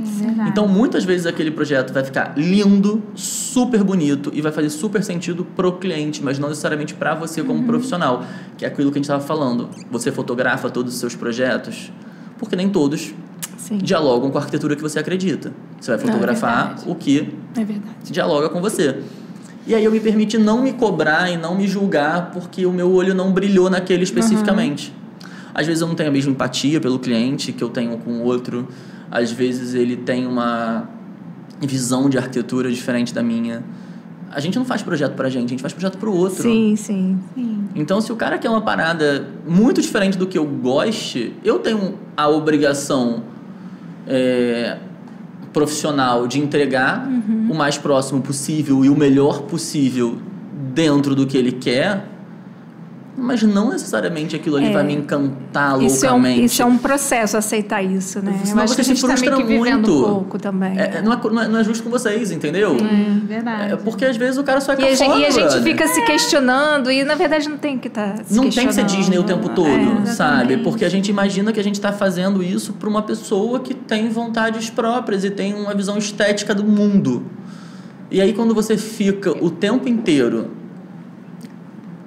Sim, verdade. Então, muitas vezes aquele projeto vai ficar lindo, super bonito e vai fazer super sentido pro cliente, mas não necessariamente para você como profissional, que é aquilo que a gente estava falando. Você fotografa todos os seus projetos, porque nem todos dialogam com a arquitetura que você acredita. Você vai fotografar o que dialoga com você. E aí eu me permiti não me cobrar e não me julgar porque o meu olho não brilhou naquele especificamente. Às vezes eu não tenho a mesma empatia pelo cliente que eu tenho com o outro. Às vezes ele tem uma visão de arquitetura diferente da minha. A gente não faz projeto pra gente, a gente faz projeto pro outro. Sim. Então, se o cara quer uma parada muito diferente do que eu goste, eu tenho a obrigação profissional de entregar o mais próximo possível e o melhor possível dentro do que ele quer. Mas não necessariamente aquilo ali vai me encantar loucamente. Isso é um processo, aceitar isso, né? Senão eu acho que a gente está meio que vivendo um pouco também. Não é justo com vocês, entendeu? Verdade. Porque às vezes o cara só é cafona, E a gente brother. fica se questionando e na verdade não tem que estar se Não questionando. tem que ser Disney o tempo todo, sabe? exatamente. Porque a gente imagina que a gente está fazendo isso para uma pessoa que tem vontades próprias e tem uma visão estética do mundo. E aí quando você fica o tempo inteiro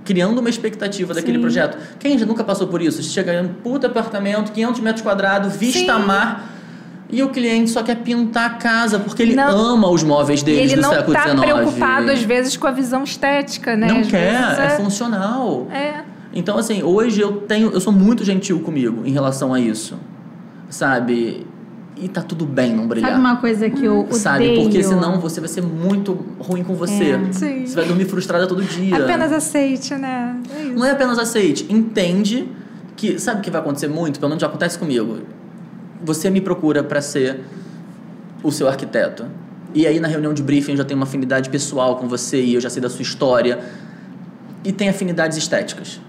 criando uma expectativa daquele projeto. Quem já nunca passou por isso? Você chega em um puta apartamento, 500 metros quadrados, vista mar, e o cliente só quer pintar a casa, porque ele ama os móveis deles do século XIX. Ele não tá preocupado, às vezes, com a visão estética, né? Não às quer, vezes é funcional. É. Então, assim, hoje eu sou muito gentil comigo em relação a isso, sabe? E tá tudo bem não brilhar. Sabe uma coisa que eu odeio? Sabe? Porque senão você vai ser muito ruim com você. Sim. Você vai dormir frustrada todo dia. Apenas aceite, né? É isso. Não é apenas aceite. Entende que... Sabe o que vai acontecer muito? Pelo menos já acontece comigo. Você me procura para ser o seu arquiteto. E aí, na reunião de briefing, eu já tenho uma afinidade pessoal com você e eu já sei da sua história. E tem afinidades estéticas.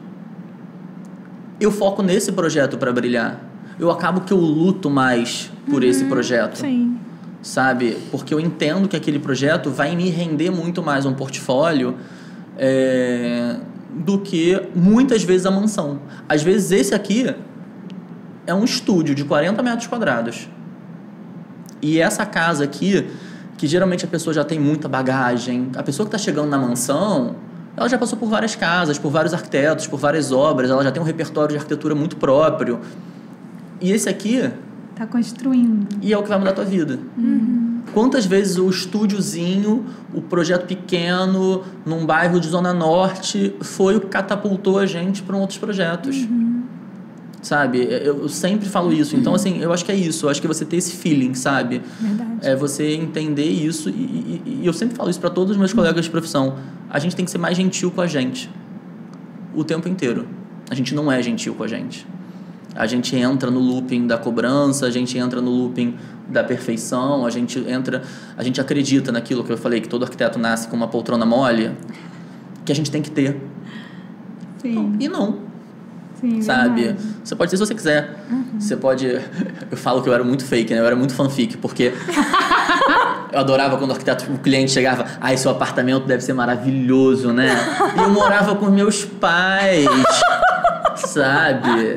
Eu foco nesse projeto para brilhar. Eu acabo que eu luto mais por esse projeto. Sim. Sabe? Porque eu entendo que aquele projeto vai me render muito mais um portfólio do que, muitas vezes, a mansão. Às vezes, esse aqui é um estúdio de 40 metros quadrados. E essa casa aqui, que geralmente a pessoa já tem muita bagagem, a pessoa que está chegando na mansão, ela já passou por várias casas, por vários arquitetos, por várias obras, ela já tem um repertório de arquitetura muito próprio. E esse aqui... Tá construindo. E é o que vai mudar a tua vida. Quantas vezes o estúdiozinho, o projeto pequeno, num bairro de Zona Norte, foi o que catapultou a gente para outros projetos. Sabe? Eu sempre falo isso. Então, assim, eu acho que é isso. Eu acho que é você ter esse feeling, sabe? Verdade. É você entender isso. E eu sempre falo isso para todos os meus colegas de profissão. A gente tem que ser mais gentil com a gente. O tempo inteiro. A gente não é gentil com a gente. A gente entra no looping da cobrança, a gente entra no looping da perfeição, a gente acredita naquilo que eu falei, que todo arquiteto nasce com uma poltrona mole, que a gente tem que ter. Sim. E não. Sim, sabe? verdade. Você pode ser se você quiser. Você pode... Eu falo que eu era muito fake, né? Eu era muito fanfic, porque eu adorava quando o cliente chegava, seu apartamento deve ser maravilhoso, né? E eu morava com meus pais, sabe?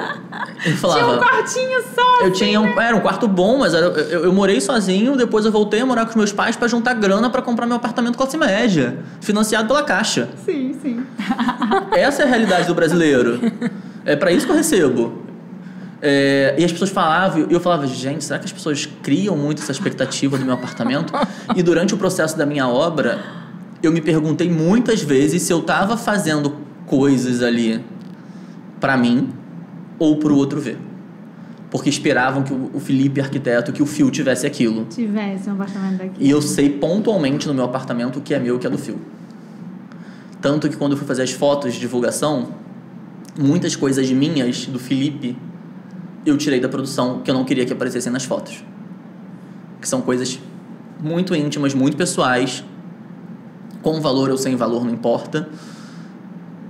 Eu falava, tinha um quartinho só. Eu tinha era um quarto bom, mas eu morei sozinho. Depois eu voltei a morar com os meus pais pra juntar grana pra comprar meu apartamento classe média, financiado pela Caixa. Sim, sim. Essa é a realidade do brasileiro. É pra isso que eu recebo. E as pessoas falavam, e eu falava, gente, será que as pessoas criam muito essa expectativa do meu apartamento? E durante o processo da minha obra, eu me perguntei muitas vezes se eu tava fazendo coisas ali pra mim ou pro outro ver. Porque esperavam que o Felipe, arquiteto, que o Phil tivesse aquilo. Tivesse um apartamento daqui. E eu sei pontualmente no meu apartamento o que é meu e o que é do Phil. Tanto que quando eu fui fazer as fotos de divulgação, muitas coisas minhas, do Felipe, eu tirei da produção, que eu não queria que aparecessem nas fotos. Que são coisas muito íntimas, muito pessoais, com valor ou sem valor, não importa,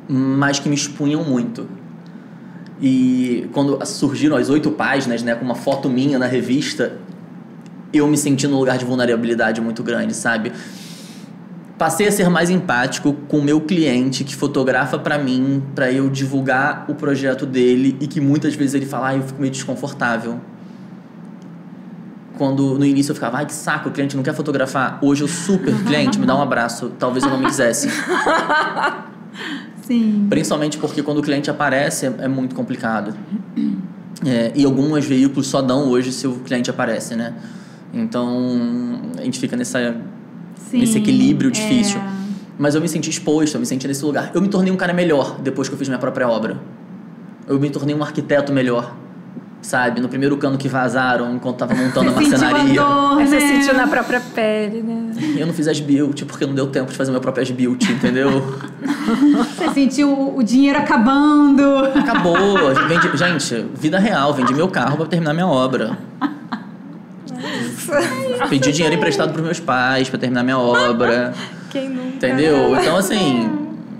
mas que me expunham muito. E quando surgiram as 8 páginas, né, com uma foto minha na revista, eu me senti num lugar de vulnerabilidade muito grande, sabe? Passei a ser mais empático com o meu cliente que fotografa pra mim, pra eu divulgar o projeto dele, e que muitas vezes ele fala, eu fico meio desconfortável. Quando no início eu ficava, que saco, o cliente não quer fotografar. Hoje eu super, cliente, me dá um abraço, talvez eu não me quisesse. Sim. Principalmente porque quando o cliente aparece é muito complicado. E alguns veículos só dão hoje se o cliente aparece, né? Então a gente fica nesse equilíbrio difícil. Mas eu me senti exposto, eu me senti nesse lugar. Eu me tornei um cara melhor depois que eu fiz minha própria obra. Eu me tornei um arquiteto melhor. Sabe? No primeiro cano que vazaram, enquanto tava montando a marcenaria. Você sentiu na própria pele, né? Eu não fiz as-built, porque não deu tempo de fazer meu próprio as-built, entendeu? Você sentiu o dinheiro acabando. Acabou. Gente, vida real. Vendi meu carro pra terminar minha obra. Pedi dinheiro emprestado pros meus pais pra terminar minha obra. Quem nunca? Entendeu? Então, assim...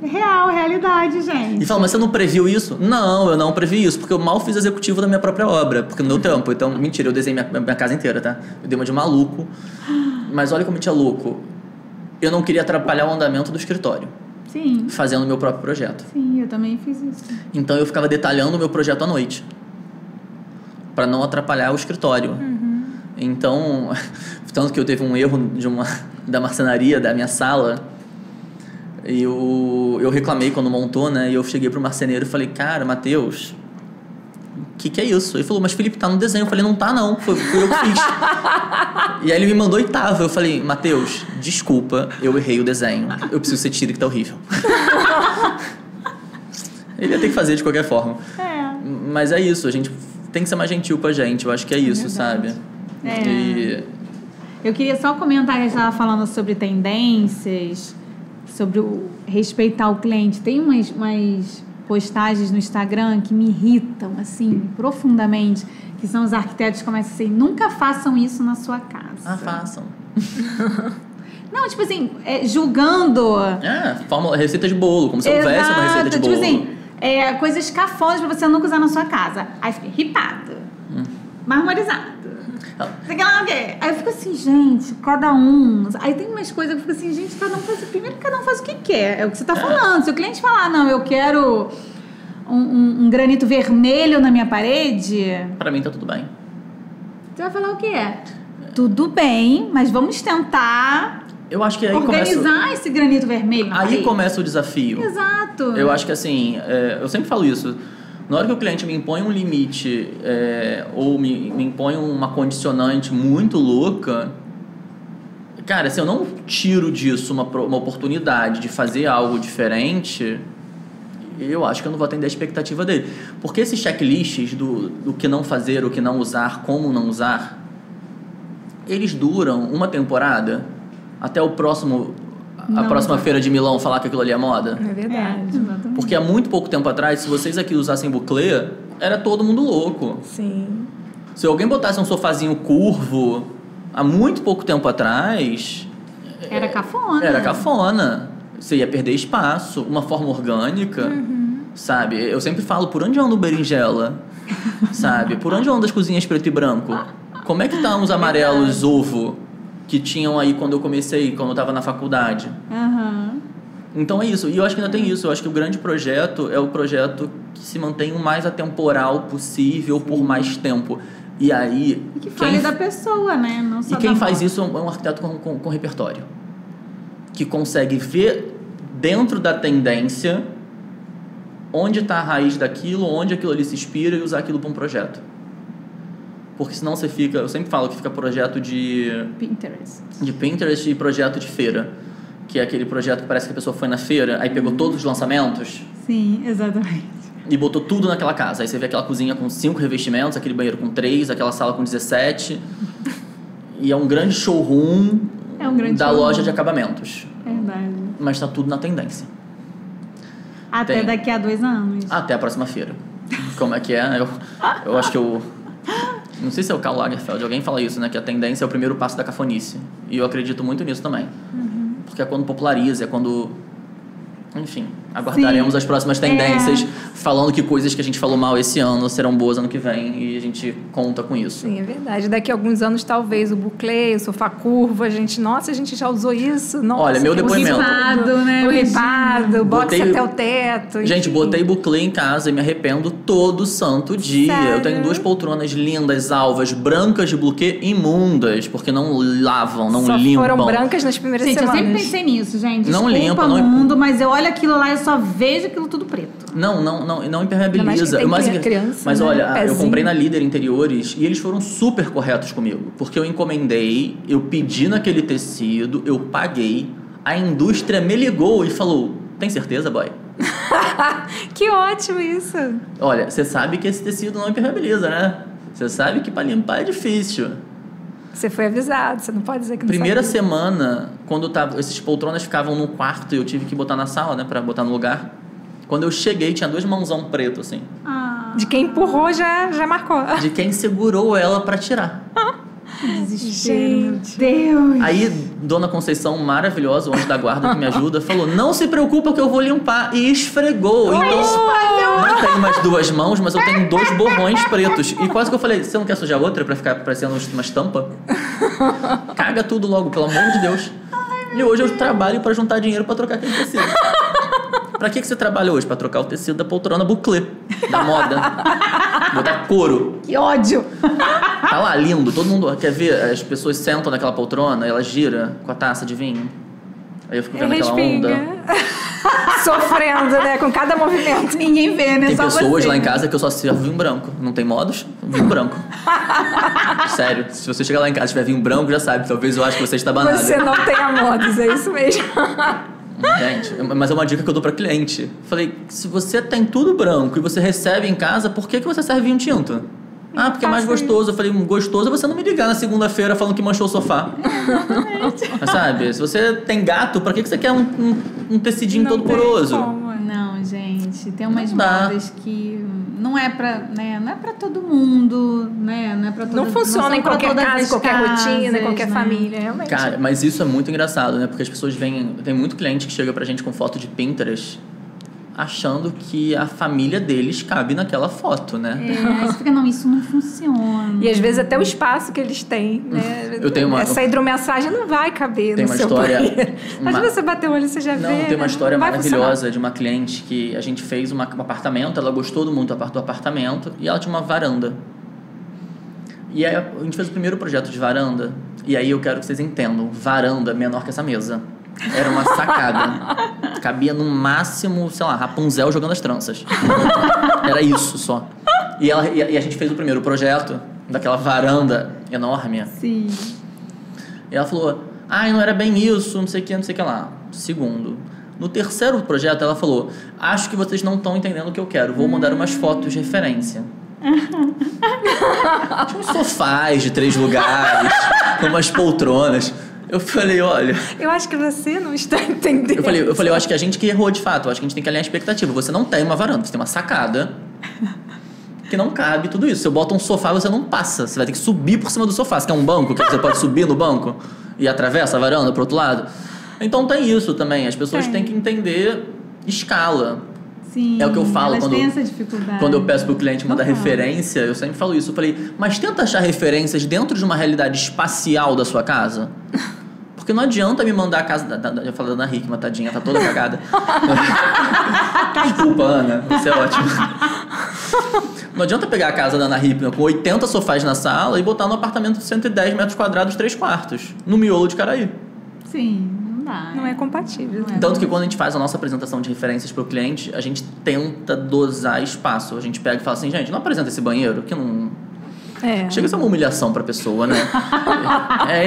Realidade, gente. E fala, mas você não previu isso? Não, eu não previ isso, porque eu mal fiz executivo da minha própria obra, porque não deu tempo. Então, mentira, eu desenhei minha casa inteira, tá? Eu dei uma de maluco. Mas olha como eu tinha louco. Eu não queria atrapalhar o andamento do escritório. Sim. Fazendo o meu próprio projeto. Sim, eu também fiz isso. Então, eu ficava detalhando o meu projeto à noite. Pra não atrapalhar o escritório. Então, tanto que eu teve um erro da marcenaria da minha sala... E eu reclamei quando montou, né? E eu cheguei pro marceneiro e falei, cara, Matheus, o que é isso? Ele falou, mas Felipe, tá no desenho. Eu falei, não tá não, fui eu que fiz. E aí ele me mandou e tava. Eu falei, Matheus, desculpa, eu errei o desenho. Eu preciso ser tiro que tá horrível. Ele ia ter que fazer de qualquer forma. Mas é isso, a gente tem que ser mais gentil com a gente. Eu acho que é isso, sabe? Eu queria só comentar que a gente estava falando sobre tendências, sobre o respeitar o cliente. Tem umas postagens no Instagram que me irritam, assim, profundamente, que são os arquitetos que começam assim, nunca façam isso na sua casa. Ah, façam. Não, tipo assim, julgando... receita de bolo, como se houvesse uma receita de bolo. Tipo assim, coisas cafonas pra você nunca usar na sua casa. Aí fica irritado, marmorizado. Sei lá o quê. Aí eu fico assim, gente, cada um... Aí tem umas coisas que eu fico assim, gente, cada um faz o que quer. É o que você tá falando. Se o cliente falar, não, eu quero um granito vermelho na minha parede... Pra mim tá tudo bem. Você vai falar o quê? Tudo bem, mas vamos tentar... Eu acho que aí organizar esse granito vermelho. Aí começa o desafio. Exato. Eu acho que assim, eu sempre falo isso. Na hora que o cliente me impõe um limite ou me impõe uma condicionante muito louca, cara, se eu não tiro disso uma oportunidade de fazer algo diferente, eu acho que eu não vou atender a expectativa dele. Porque esses checklists do que não fazer, o que não usar, como não usar, eles duram uma temporada até a próxima feira de Milão falar que aquilo ali é moda. É verdade. Porque há muito pouco tempo atrás, se vocês aqui usassem buclê, era todo mundo louco. Sim. Se alguém botasse um sofazinho curvo há muito pouco tempo atrás... Era cafona. Era cafona. Você ia perder espaço. Uma forma orgânica, sabe? Eu sempre falo, por onde anda o berinjela? Sabe? Por onde anda as cozinhas preto e branco? Como é que tá os amarelos ovo que tinham aí quando eu tava na faculdade? Então é isso. E eu acho que ainda tem isso. Eu acho que o grande projeto é o projeto que se mantém o mais atemporal possível por mais tempo. E aí... E que fale da pessoa, né? Não só e quem faz isso é um arquiteto com repertório. Que consegue ver dentro da tendência onde está a raiz daquilo, onde aquilo ali se inspira e usar aquilo para um projeto. Porque senão você fica... Eu sempre falo que fica projeto de Pinterest e projeto de feira. Que é aquele projeto que parece que a pessoa foi na feira, aí pegou todos os lançamentos. Sim, exatamente. E botou tudo naquela casa. Aí você vê aquela cozinha com 5 revestimentos, aquele banheiro com 3, aquela sala com 17. E é um grande showroom loja de acabamentos. Verdade. Mas tá tudo na tendência. Até daqui a 2 anos. Até a próxima feira. Como é que é? Eu acho que não sei se é o Karl Lagerfeld, alguém fala isso, né? Que a tendência é o primeiro passo da cafonice. E eu acredito muito nisso também. Porque é quando populariza, é quando... Enfim, aguardaremos as próximas tendências, falando que coisas que a gente falou mal esse ano serão boas ano que vem, e a gente conta com isso. Sim, é verdade. Daqui a alguns anos, talvez, o buclé, o sofá curvo, a gente já usou isso. Nossa, olha, meu depoimento. O ripado, boxe até o teto. Enfim. Gente, botei buclé em casa e me arrependo todo santo dia. Sério? Eu tenho 2 poltronas lindas, alvas, brancas de buclé, imundas, porque não lavam, não limpam. Foram brancas nas primeiras semanas. Gente, eu sempre pensei nisso, gente. Não limpa, o mundo, mas eu olho aquilo lá e eu só vejo aquilo tudo preto. Não impermeabiliza. Criança, mas né? olha, Pezinho. eu comprei na Líder Interiores e eles foram super corretos comigo. Porque eu encomendei, eu pedi naquele tecido, eu paguei, a indústria me ligou e falou, tem certeza, boy? Que ótimo isso. Olha, você sabe que esse tecido não impermeabiliza, né? Você sabe que para limpar é difícil. Você foi avisado, você não pode dizer que não Primeira sabia. semana, quando esses poltronas ficavam no quarto e eu tive que botar na sala, né, pra botar no lugar. Quando eu cheguei, tinha 2 mãozão preto, assim. De quem empurrou, já marcou. De quem segurou ela pra tirar. Desespero, Deus. Aí, Dona Conceição, maravilhosa, o anjo da guarda que me ajuda, falou, não se preocupa que eu vou limpar. E esfregou. Então, não tenho mais 2 mãos, mas eu tenho 2 borrões pretos. E quase que eu falei, você não quer sujar outra pra ficar parecendo uma estampa? Caga tudo logo, pelo amor de Deus. E hoje eu trabalho pra juntar dinheiro pra trocar aquele tecido. Pra que você trabalha hoje? Pra trocar o tecido da poltrona buclé, da moda. Botar couro. Que ódio. Tá lá, lindo. Todo mundo quer ver. As pessoas sentam naquela poltrona, ela gira com a taça de vinho. Aí eu fico vendo aquela onda. Sofrendo, né? Com cada movimento. Ninguém vê, né? Tem só pessoas você. lá em casa que eu só sirvo vinho branco. Não tem modos? Vinho branco. Sério, se você chegar lá em casa e tiver vinho branco, já sabe. Talvez eu acho que você está banado. Você não tenha modos, é isso mesmo. Gente, mas é uma dica que eu dou pra cliente. Falei, se você tem tudo branco e você recebe em casa, por que você serve vinho tinto? Ah, porque é mais gostoso. Eu falei, gostoso é você não me ligar na segunda-feira falando que manchou o sofá. Mas, sabe, se você tem gato, pra que você quer um tecidinho Não todo tem poroso? como. Não, gente, tem umas Não dá. modas que não é pra, né, não é pra todo mundo, né? Não é pra todo Não funciona são em pra qualquer todas casa, as em qualquer rotina, em casas, qualquer né? família, realmente. Cara, mas isso é muito engraçado, né? Porque as pessoas vêm... Tem muito cliente que chega pra gente com foto de Pinterest achando que a família deles cabe naquela foto, né? Aí você fica, não, isso não funciona. E às vezes até o espaço que eles têm, né? Eu tenho uma- Essa hidromensagem não vai caber Tem no uma seu história- banheiro. Mas uma- você bater o olho, você já vê. Não, tem uma né? história Não vai maravilhosa funcionar. de uma cliente que a gente fez um apartamento, ela gostou muito do apartamento e ela tinha uma varanda. E aí a gente fez o primeiro projeto de varanda, e aí eu quero que vocês entendam, varanda menor que essa mesa. Era uma sacada. Cabia no máximo, sei lá, Rapunzel jogando as tranças. Era isso só. E a gente fez o primeiro projeto daquela varanda enorme. Sim. E ela falou, não era bem isso, não sei o que lá. Segundo. No terceiro projeto, ela falou, acho que vocês não estão entendendo o que eu quero. Vou mandar umas fotos de referência. Tinha uns sofás de 3 lugares, umas poltronas. Eu falei, olha... Eu acho que você não está entendendo. Eu falei, eu acho que a gente que errou de fato. Eu acho que a gente tem que alinhar a expectativa. Você não tem uma varanda, você tem uma sacada que não cabe tudo isso. Se eu boto um sofá, você não passa. Você vai ter que subir por cima do sofá. Você quer um banco que você pode subir no banco e atravessa a varanda pro outro lado? Então tem isso também. As pessoas têm que entender escala. Sim, É o que eu falo elas quando, têm essa dificuldade. quando eu peço pro cliente mandar Uhum. referência. Eu sempre falo isso. Eu falei, mas tenta achar referências dentro de uma realidade espacial da sua casa. Porque não adianta me mandar a casa já falei da Ana Hickman, tadinha, tá toda cagada. Desculpa, Ana, isso é ótimo. Não adianta pegar a casa da Ana Hickman com 80 sofás na sala e botar no apartamento de 110 metros quadrados, 3 quartos, no miolo de Caraí. Sim, não dá. Não é compatível. Não é. Tanto que quando a gente faz a nossa apresentação de referências pro cliente, a gente tenta dosar espaço. A gente pega e fala assim, gente, não apresenta esse banheiro, que não... Chega a ser uma humilhação pra pessoa, né?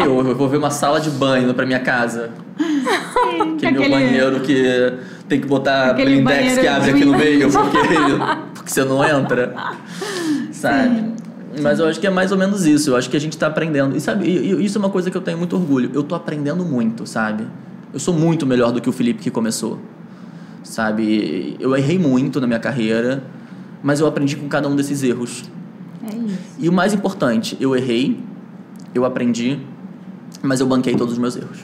Eu vou ver uma sala de banho pra minha casa. Sim, Aquele meu banheiro que tem que botar blindex que abre aqui no meio porque você não entra. Sabe? Mas eu acho que é mais ou menos isso. Eu acho que a gente tá aprendendo. E sabe, isso é uma coisa que eu tenho muito orgulho. Eu tô aprendendo muito, sabe? Eu sou muito melhor do que o Felipe que começou. Sabe? Eu errei muito na minha carreira, mas eu aprendi com cada um desses erros. É isso. E o mais importante, eu errei, eu aprendi, mas eu banquei todos os meus erros.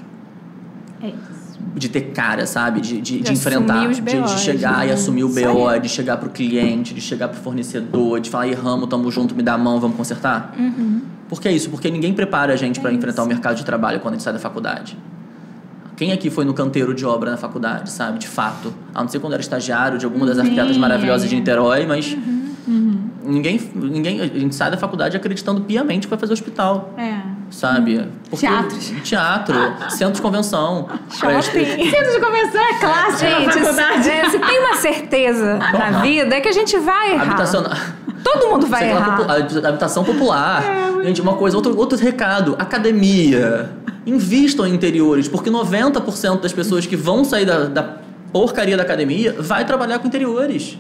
É isso. De ter cara, sabe? De De enfrentar, assumir os de BOs, chegar né? e assumir o Isso BO, aí. de chegar pro cliente, de chegar pro fornecedor, de falar, erramos, tamo junto, me dá a mão, vamos consertar. Por que isso? Porque ninguém prepara a gente para enfrentar o mercado de trabalho quando a gente sai da faculdade. Quem aqui foi no canteiro de obra na faculdade, sabe? De fato. A não ser quando era estagiário de alguma das arquitetas maravilhosas de Niterói, mas... Ninguém, a gente sai da faculdade acreditando piamente que vai fazer hospital, sabe? Porque teatro, centro de convenção. Shopping. Centro de convenção é clássico na faculdade. Gente, se tem uma certeza na vida, é que a gente vai errar. Todo mundo vai errar. Habitação popular. Gente, uma coisa, outro recado. Academia. Invistam em interiores, porque 90% das pessoas que vão sair da porcaria da academia vai trabalhar com interiores.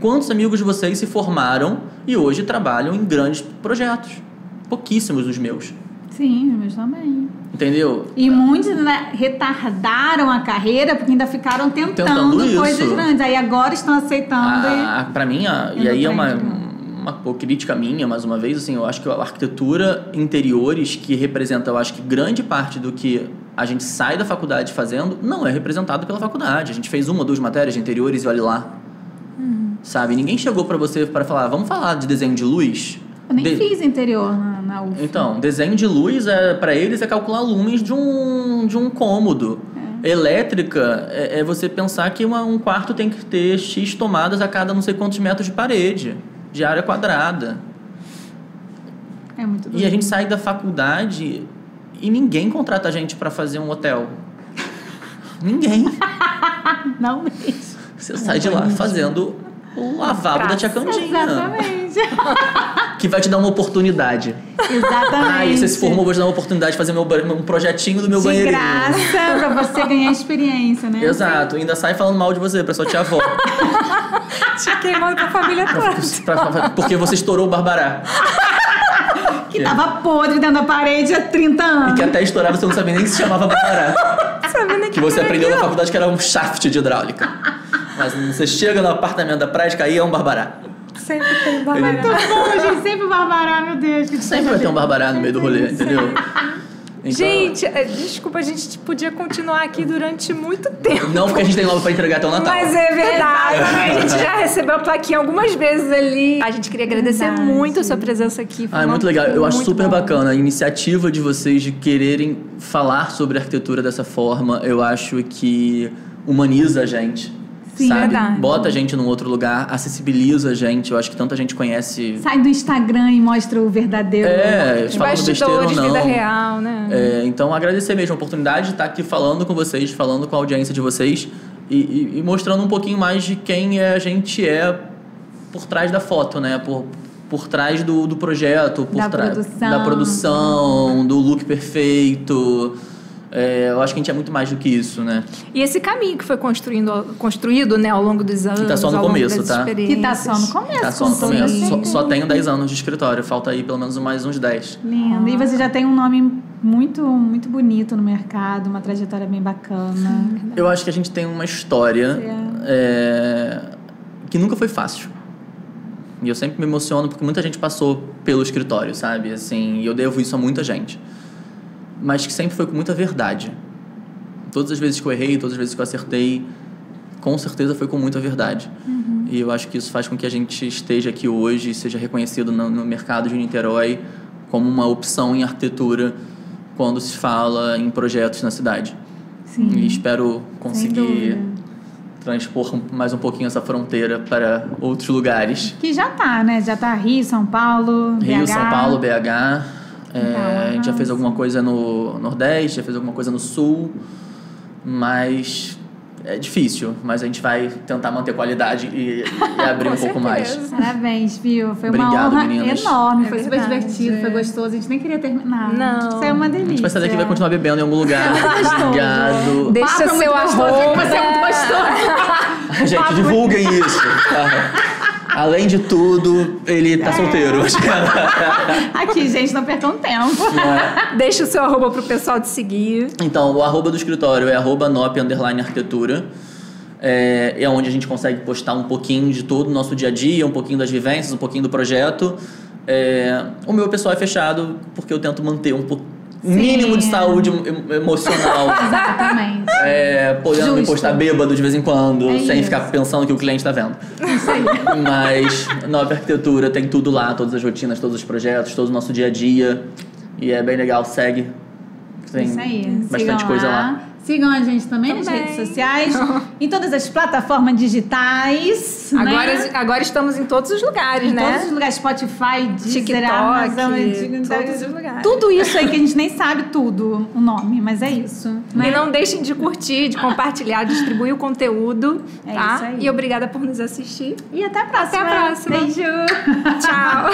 Quantos amigos de vocês se formaram e hoje trabalham em grandes projetos? Pouquíssimos os meus. Sim, os meus também. Entendeu? E muitos, né, retardaram a carreira porque ainda ficaram tentando isso. coisas grandes. Aí agora estão aceitando. Pra mim, e aí é uma crítica minha, mais uma vez, assim, eu acho que a arquitetura interiores, que representa, eu acho que grande parte do que a gente sai da faculdade fazendo, não é representado pela faculdade. A gente fez 1 ou 2 matérias de interiores e olha lá. Sabe? Ninguém chegou pra você para falar, vamos falar de desenho de luz? Eu nem fiz interior na UF. Então, desenho de luz, para eles, é calcular lumens de um cômodo. Elétrica é você pensar que um quarto tem que ter X tomadas a cada não sei quantos metros de parede, de área quadrada. É muito doido. E a gente sai da faculdade e ninguém contrata a gente para fazer um hotel. Ninguém. Não mesmo. Você sai de lá fazendo o lavabo da tia Candinha. Exatamente. Que vai te dar uma oportunidade. Exatamente. Você se formou, vou te dar uma oportunidade de fazer um projetinho do meu banheirinho. De graça, pra você ganhar experiência, né? Exato. Ainda sai falando mal de você pra sua tia-avó. Te queimando com a família toda. Porque você estourou o Barbará. Que tava podre dentro da parede há 30 anos. E que até estourar você não sabia nem se chamava Barbará. Que você aprendeu na faculdade que era um shaft de hidráulica. Mas você chega no apartamento da prática, aí é um Barbará. Sempre tem um Barbará. Muito bom, gente. Sempre o Barbará, meu Deus. Que Sempre vai ter um Barbará no meio do rolê, entendeu? Então, gente, desculpa, a gente podia continuar aqui durante muito tempo. não, porque a gente tem logo pra entregar até o Natal. Mas é verdade. A gente já recebeu a plaquinha algumas vezes ali. A gente queria agradecer muito a sua presença aqui. Foi é muito legal. Eu acho super bom. bacana a iniciativa de vocês de quererem falar sobre arquitetura dessa forma. Eu acho que humaniza a gente. Sim, sabe? verdade. Bota a gente num outro lugar, acessibiliza a gente. Eu acho que tanta gente conhece. Sai do Instagram e mostra o verdadeiro. Falando besteira ou Bastidores, não. vida real, né? Então, agradecer mesmo a oportunidade de estar aqui falando com vocês, falando com a audiência de vocês e mostrando um pouquinho mais de quem a gente é por trás da foto, né? Por trás do projeto, da produção, do look perfeito. Eu acho que a gente é muito mais do que isso, né? E esse caminho que foi construído, né, ao longo dos anos. Que tá só no ao longo começo, das tá? experiências. Que tá só no começo. Tá só no começo. Só tenho 10 anos de escritório. Falta aí pelo menos mais uns 10. Lindo. E você já tem um nome muito, muito bonito no mercado, uma trajetória bem bacana. Eu acho que a gente tem uma história que nunca foi fácil. E eu sempre me emociono porque muita gente passou pelo escritório, sabe? Assim, e eu devo isso a muita gente. Mas que sempre foi com muita verdade. Todas as vezes que eu errei, todas as vezes que eu acertei, com certeza foi com muita verdade. E eu acho que isso faz com que a gente esteja aqui hoje e seja reconhecido no mercado de Niterói como uma opção em arquitetura quando se fala em projetos na cidade. Sim. E espero conseguir transpor mais um pouquinho essa fronteira para outros lugares. Que já tá, né? Já tá Rio, São Paulo, BH. Rio, São Paulo, BH. A gente já fez alguma coisa no Nordeste, já fez alguma coisa no Sul, mas é difícil. Mas a gente vai tentar manter qualidade e abrir um pouco mais. Parabéns, viu? Foi Obrigado, uma honra meninas. enorme, foi super verdade. divertido, foi gostoso. A gente nem queria terminar. Não. Isso é uma delícia. A gente vai sair daqui e vai continuar bebendo em algum lugar. Obrigado. Deixa Papo seu muito gostoso, arroba. vai ser muito gostoso. Gente, divulguem isso. Além de tudo, ele tá solteiro. Aqui, gente, não percam tempo. Deixa o seu arroba pro pessoal te seguir. Então, o arroba do escritório é @nop_arquitetura. É onde a gente consegue postar um pouquinho de todo o nosso dia a dia, um pouquinho das vivências, um pouquinho do projeto. O meu pessoal é fechado porque eu tento manter um mínimo de saúde emocional. Exatamente. Podendo me postar bêbado de vez em quando, sem isso. ficar pensando que o cliente tá vendo. Isso aí. Mas Nop Arquitetura tem tudo lá, todas as rotinas, todos os projetos, todo o nosso dia a dia. E é bem legal, segue. Tem Isso aí. bastante coisa lá. Sigam a gente também nas redes sociais, em todas as plataformas digitais. Agora estamos em todos os lugares, Em né? todos os lugares, Spotify, Deezer, TikTok, Amazon, todos os lugares. Tudo isso aí que a gente nem sabe tudo, o nome, mas é isso. E não deixem de curtir, de compartilhar, distribuir o conteúdo, tá? isso aí. E obrigada por nos assistir. E até a próxima. Até a próxima. Beijo. Tchau.